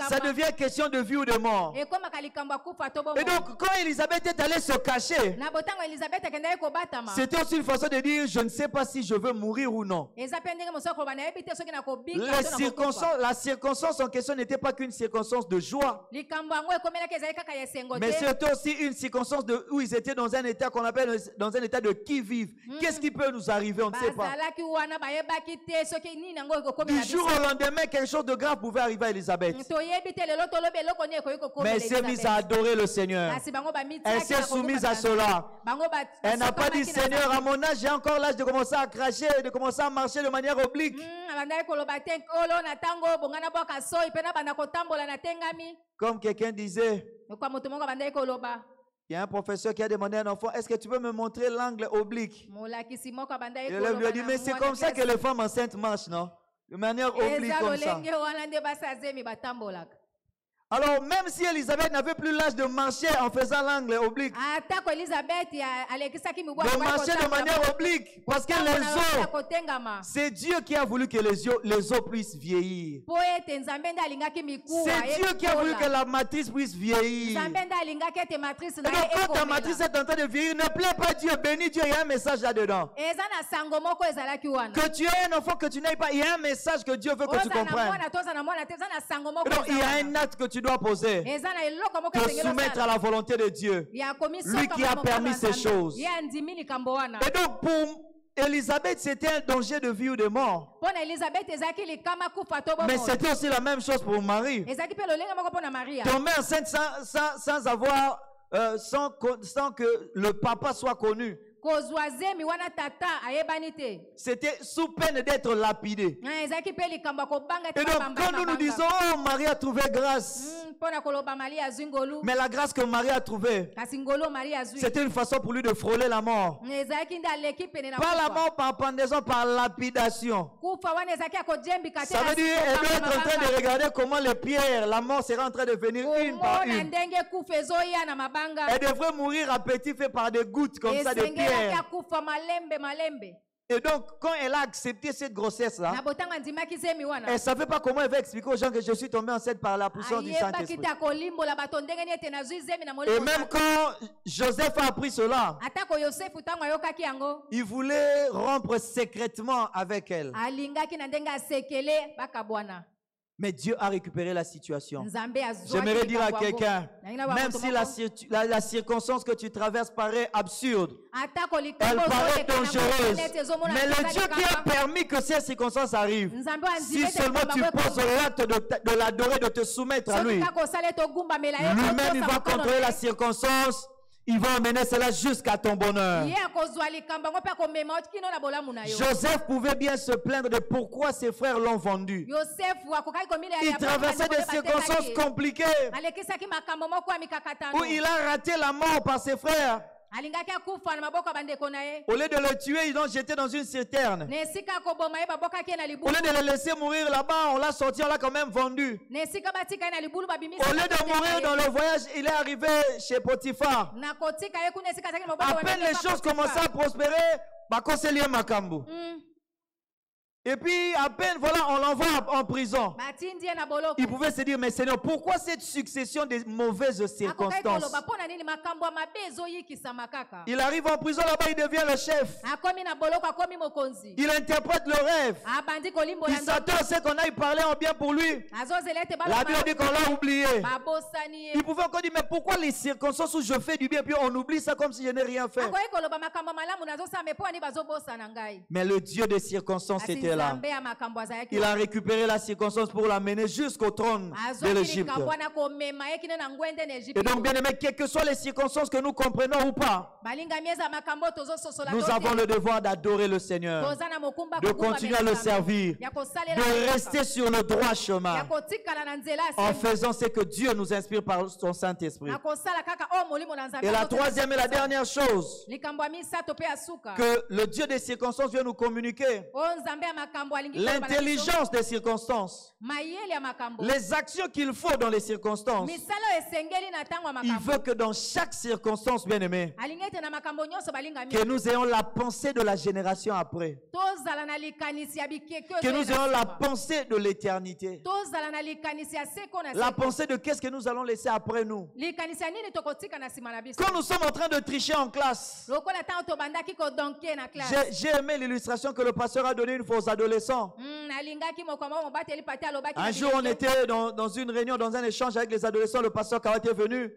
Ça devient question de vie ou de mort. Et donc, quand Élisabeth est allée se cacher, c'était aussi une façon de dire, je ne sais pas si je veux mourir ou non. La circonstance en question n'était pas qu'une circonstance de joie, mais c'était aussi une circonstance où ils étaient dans un état qu'on appelle dans un état de qui-vive. Qu'est-ce qui peut nous arriver? On ne sait pas. Du jour au lendemain, quelque chose de grave pouvait arriver à Élisabeth. Mais elle s'est mise à adorer le Seigneur. Elle s'est soumise à cela. Elle n'a pas dit, Seigneur, à mon âge, j'ai encore l'âge de commencer à cracher, de commencer à marcher de manière oblique. Comme quelqu'un disait, il y a un professeur qui a demandé à un enfant, est-ce que tu peux me montrer l'angle oblique? Et l'élève lui a dit, mais c'est comme ça que les femmes enceintes marchent, non? De manière oblique comme ça. Alors, même si Élisabeth n'avait plus l'âge de marcher en faisant l'angle oblique, de marcher de manière oblique, parce que les os, c'est Dieu qui a voulu que les os puissent vieillir. C'est Dieu qui a voulu que la matrice puisse vieillir. Et donc, quand ta matrice est en train de vieillir, ne plaît pas Dieu, bénis Dieu, il y a un message là-dedans. Que tu aies un enfant, que tu n'aies pas, il y a un message que Dieu veut que tu comprennes. Donc, il y a un acte que tu dois poser, te soumettre à la volonté de Dieu, lui qui a permis ces choses. Et donc pour Élisabeth, c'était un danger de vie ou de mort. Mais c'était aussi la même chose pour Marie. Tomber enceinte sans que le papa soit connu. C'était sous peine d'être lapidé. Et donc, quand nous disons, oh, Marie a trouvé grâce, mais la grâce que Marie a trouvée, c'était une façon pour lui de frôler la mort. Pas la mort par pendaison, par lapidation. Ça veut dire qu'elle doit être en train de regarder comment les pierres, la mort sera en train de venir une par une. Elle devrait mourir à petit feu par des gouttes comme ça de pierre. Et donc, quand elle a accepté cette grossesse-là, elle ne savait pas comment elle va expliquer aux gens que je suis tombée enceinte par la puissance du Saint-Esprit. Et même quand Joseph a appris cela, il voulait rompre secrètement avec elle. Mais Dieu a récupéré la situation. J'aimerais dire à quelqu'un, même si la circonstance que tu traverses paraît absurde, elle paraît dangereuse, mais le Dieu qui a permis que ces circonstances arrivent, si seulement tu poses l'acte de l'adorer, de te soumettre à lui, lui-même il va contrôler la circonstance. Il va emmener cela jusqu'à ton bonheur. Joseph pouvait bien se plaindre de pourquoi ses frères l'ont vendu. Il traversait des circonstances compliquées où il a raté la mort par ses frères. Au lieu de le tuer, ils l'ont jeté dans une citerne. Au lieu de le laisser mourir là-bas, on l'a sorti, on l'a quand même vendu. Au lieu de mourir dans le voyage, il est arrivé chez Potiphar. À peine les choses commençaient à prospérer, et puis, à peine, voilà, on l'envoie en prison. Il pouvait se dire, mais Seigneur, pourquoi cette succession de mauvaises circonstances? Il arrive en prison là-bas, il devient le chef. Il interprète le rêve. Il s'attend à ce qu'on aille parler en bien pour lui. La Bible dit qu'on l'a oublié. Il pouvait encore dire, mais pourquoi les circonstances où je fais du bien, puis on oublie ça comme si je n'ai rien fait? Mais le Dieu des circonstances était là. Il a récupéré la circonstance pour l'amener jusqu'au trône de l'Égypte. Et donc, bien aimé, quelles que soient les circonstances que nous comprenons ou pas, nous avons le devoir d'adorer le Seigneur, de continuer à le servir, de rester sur le droit chemin, en faisant ce que Dieu nous inspire par son Saint-Esprit. Et la troisième et la dernière chose que le Dieu des circonstances vient nous communiquer, l'intelligence des circonstances, les actions qu'il faut dans les circonstances. Il veut que dans chaque circonstance, bien aimé, que nous ayons la pensée de la génération après, que nous ayons la pensée de l'éternité, la pensée de qu'est-ce que nous allons laisser après nous. Quand nous sommes en train de tricher en classe, j'ai aimé l'illustration que le pasteur a donnée une fois aux adolescents. Un jour, on était dans une réunion, dans un échange avec les adolescents. Le pasteur Kawati est venu.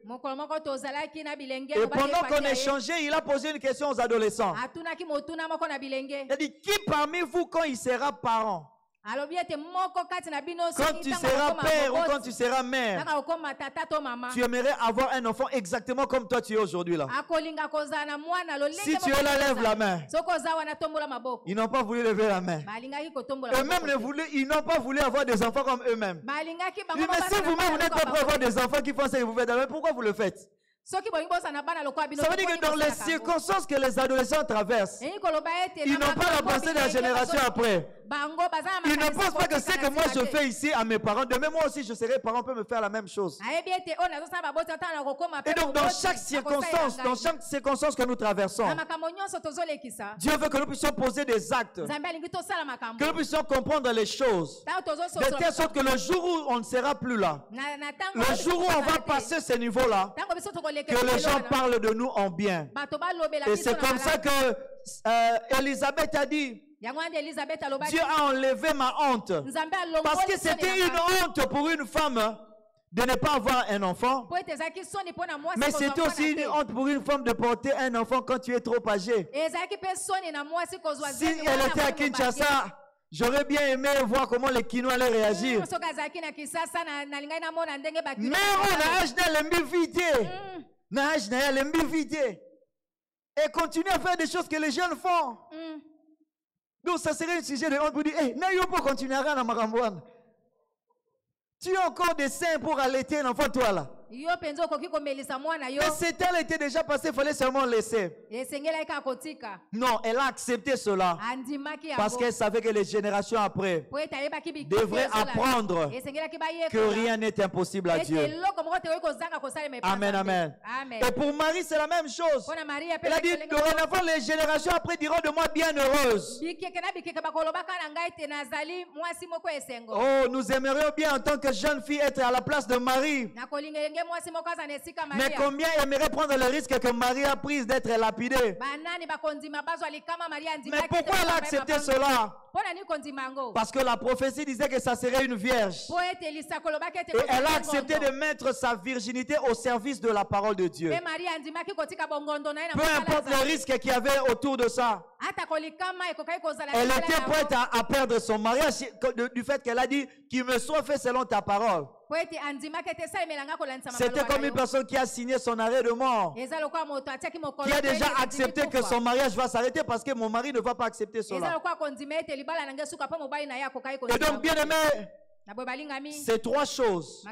Et pendant qu'on échangeait, il a posé une question aux adolescents. Il a dit, qui parmi vous, quand il sera parent, quand tu seras père ou quand tu seras mère, tu aimerais avoir un enfant exactement comme toi tu es aujourd'hui là? Si tu es là, lève la main. Ils n'ont pas voulu lever la main. Eux-mêmes, ils n'ont pas voulu avoir des enfants comme eux-mêmes. Mais si vous-même vous n'êtes pas pour avoir des enfants qui font ce que vous faites, pourquoi vous le faites? Ça veut dire que dans les circonstances que les adolescents traversent, ils n'ont pas la pensée de la génération après. Ils ne pensent pas que ce que moi je fais ici à mes parents, demain moi aussi je serai parent, peut me faire la même chose. Et donc dans chaque circonstance que nous traversons, Dieu veut que nous puissions poser des actes, que nous puissions comprendre les choses, de telle sorte que le jour où on ne sera plus là, le jour où on va passer ce niveau-là, que les gens parlent de nous en bien. Et c'est comme ça que Élisabeth a dit, Dieu a enlevé ma honte. Parce que c'était une honte pour une femme de ne pas avoir un enfant. Mais c'était aussi une honte pour une femme de porter un enfant quand tu es trop âgé. Si elle était à Kinshasa, j'aurais bien aimé voir comment les Kinois allaient réagir. Mais on a âge et continue à faire des choses que les jeunes font. Donc ça serait un sujet de honte pour dire, n'ayons pas continuer à rendre Maramboine. Tu as encore des seins pour allaiter un enfant, toi là. Mais ce temps était déjà passé, il fallait seulement laisser. Non, elle a accepté cela. Parce qu'elle savait que les générations après devraient apprendre que rien n'est impossible à Dieu. Amen, amen. Et pour Marie, c'est la même chose. Elle a dit, dorénavant, les générations après diront de moi bienheureuse. Oh, nous aimerions bien en tant que jeune fille être à la place de Marie. Mais combien aimerait prendre le risque que Marie a pris d'être lapidée? Mais pourquoi elle a accepté cela? Parce que la prophétie disait que ça serait une vierge. Et elle a accepté de mettre sa virginité au service de la parole de Dieu. Peu importe le risque qu'il y avait autour de ça. Elle était prête à perdre son mariage du fait qu'elle a dit qu'il me soit fait selon ta parole. C'était comme une personne qui a signé son arrêt de mort, qui a déjà accepté que son mariage va s'arrêter parce que mon mari ne va pas accepter cela. Et donc, bien aimé, C'est trois choses.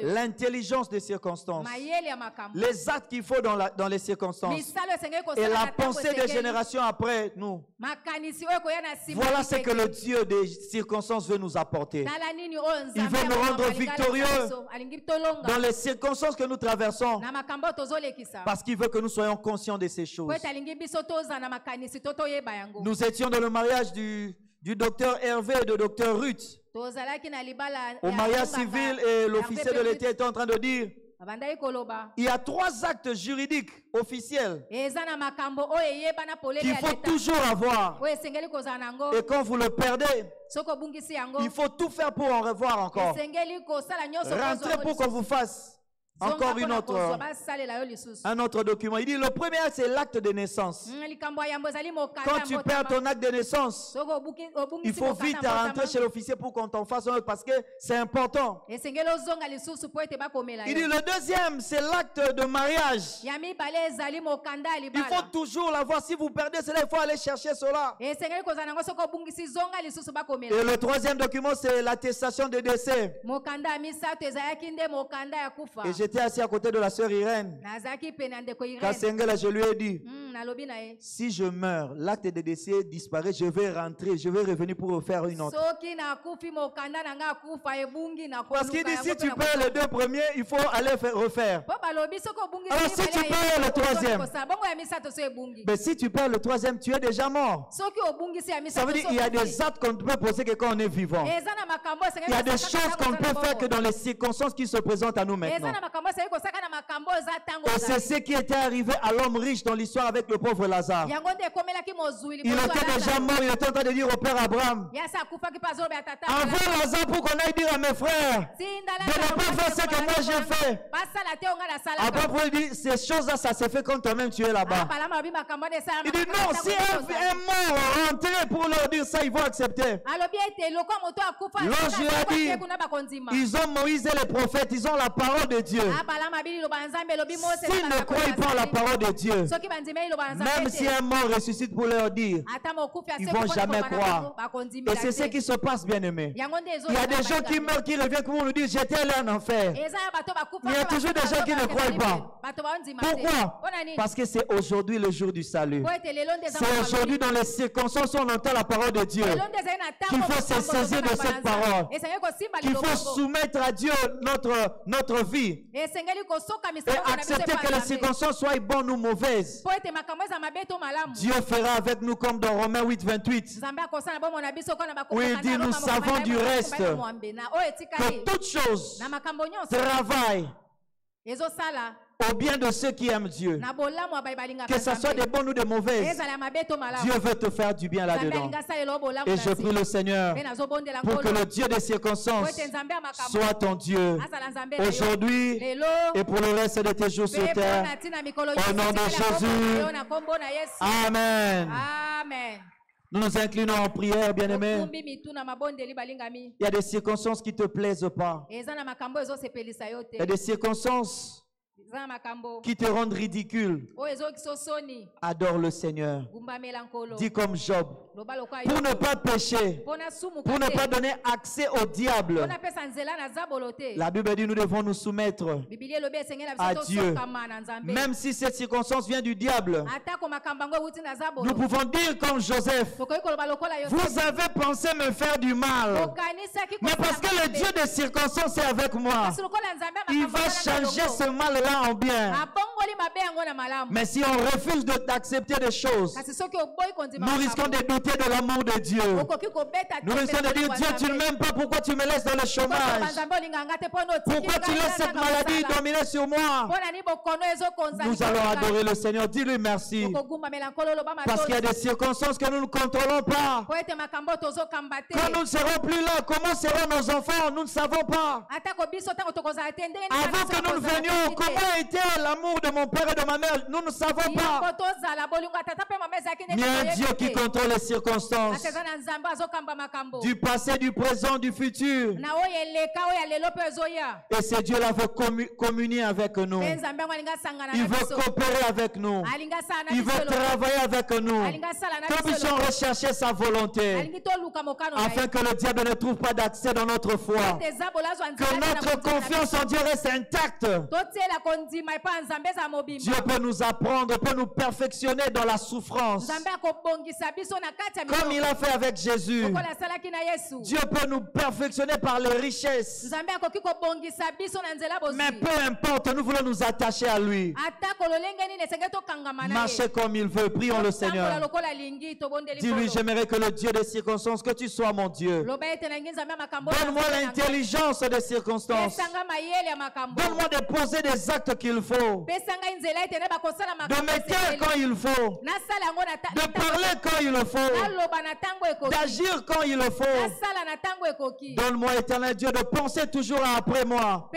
L'intelligence des circonstances, les actes qu'il faut dans les circonstances et la pensée des générations après nous. Voilà ce que le Dieu des circonstances veut nous apporter. Il veut nous rendre victorieux dans les circonstances que nous traversons parce qu'il veut que nous soyons conscients de ces choses. Nous étions dans le mariage du docteur Hervé et de docteur Ruth. Au mariage civil, et l'officier de l'État était en train de dire il y a trois actes juridiques officiels qu'il faut toujours avoir. Et quand vous le perdez, il faut tout faire pour en revoir encore. Rentrez pour qu'on vous fasse encore un autre document. Il dit le premier acte, c'est l'acte de naissance. Quand tu perds ton acte de naissance, il faut vite rentrer chez l'officier pour qu'on t'en fasse un autre parce que c'est important. Il dit le deuxième, c'est l'acte de mariage. Il faut toujours l'avoir. Si vous perdez cela, il faut aller chercher cela. Et le troisième document, c'est l'attestation de décès. Et j'étais assis à côté de la sœur Irène. Kassengela, je lui ai dit, si je meurs, l'acte de décès disparaît, je vais rentrer, je vais revenir pour refaire une autre. Parce qu'il dit, si tu perds les deux premiers, il faut aller refaire. Alors si tu perds le troisième, mais si tu perds le troisième, tu es déjà mort. Ça veut dire qu'il y a des actes qu'on ne peut poser que quand on est vivant. Il y a des choses qu'on ne peut faire que dans les circonstances qui se présentent à nous maintenant. Et c'est ce qui était arrivé à l'homme riche dans l'histoire avec le pauvre Lazare. Il était déjà mort, il était en train de dire au père Abraham, envoie Lazare pour qu'on aille dire à mes frères de ne pas faire ce que moi j'ai fait. Abraham dit, ces choses-là, ça s'est fait quand toi-même tu es là-bas. Il dit non, si un mort rentré pour leur dire ça, ils vont accepter. L'ange lui a dit, ils ont Moïse et les prophètes, ils ont la parole de Dieu. S'ils ne croient pas la parole de Dieu, même si un mort ressuscite pour leur dire, ils ne vont jamais croire. Et c'est ce qui se passe, bien aimé. Il y a des gens qui meurent, qui reviennent pour nous dire, j'étais allé en enfer. Mais il y a toujours des gens qui ne croient pas. Pourquoi? Parce que c'est aujourd'hui le jour du salut. C'est aujourd'hui dans les circonstances où on entend la parole de Dieu qu'il faut se saisir de cette parole, qu'il faut soumettre à Dieu notre vie et accepter que les circonstances soient bonnes ou mauvaises. Dieu fera avec nous comme dans Romains 8, 28 où il dit nous savons du reste que toutes choses travaillent au bien de ceux qui aiment Dieu. Que ce soit des bonnes ou des mauvaises, Dieu veut te faire du bien là-dedans. Et je prie le Seigneur pour que le Dieu des circonstances soit ton Dieu aujourd'hui et pour le reste de tes jours sur terre. Au nom de Jésus. Amen. Nous nous inclinons en prière, bien-aimés. Il y a des circonstances qui ne te plaisent pas. Il y a des circonstances qui te rendent ridicule. Adore le Seigneur. Dis comme Job. Pour ne pas pécher, pour ne pas donner accès au diable. La Bible dit nous devons nous soumettre à Dieu. Même si cette circonstance vient du diable, nous pouvons dire comme Joseph, vous avez pensé me faire du mal, mais parce que le Dieu des circonstances est avec moi, il va changer ce mal-là en bien. Mais si on refuse d'accepter des choses, nous risquons de douter de l'amour de Dieu. Nous risquons de dire, Dieu, tu ne m'aimes pas, pourquoi tu me laisses dans le chômage? Pourquoi tu laisses cette maladie dominer sur moi? Nous allons adorer le Seigneur. Dis-lui merci. Parce qu'il y a des circonstances que nous ne contrôlons pas. Quand nous ne serons plus là, comment seront nos enfants? Nous ne savons pas. Avant que nous venions, comment était l'amour de mon père et de ma mère, nous ne savons pas. Mais un Dieu qui contrôle les circonstances. Du passé, du présent, du futur. Et ce Dieu-là veut communier avec nous. Il veut coopérer avec nous. Il veut travailler avec nous. Que nous puissions rechercher sa volonté. Afin que le diable ne trouve pas d'accès dans notre foi. Que notre confiance en Dieu reste intacte. Dieu peut nous apprendre, peut nous perfectionner dans la souffrance. Comme il a fait avec Jésus. Dieu peut nous perfectionner par les richesses. Mais peu importe, nous voulons nous attacher à lui. Marcher comme il veut. Prions le Seigneur. Dis-lui, j'aimerais que le Dieu des circonstances, que tu sois mon Dieu. Donne-moi l'intelligence des circonstances. Donne-moi de poser des actes qu'il faut. De me taire quand il faut. De parler quand il le faut. D'agir quand il le faut. Donne-moi, éternel Dieu, de penser toujours après moi.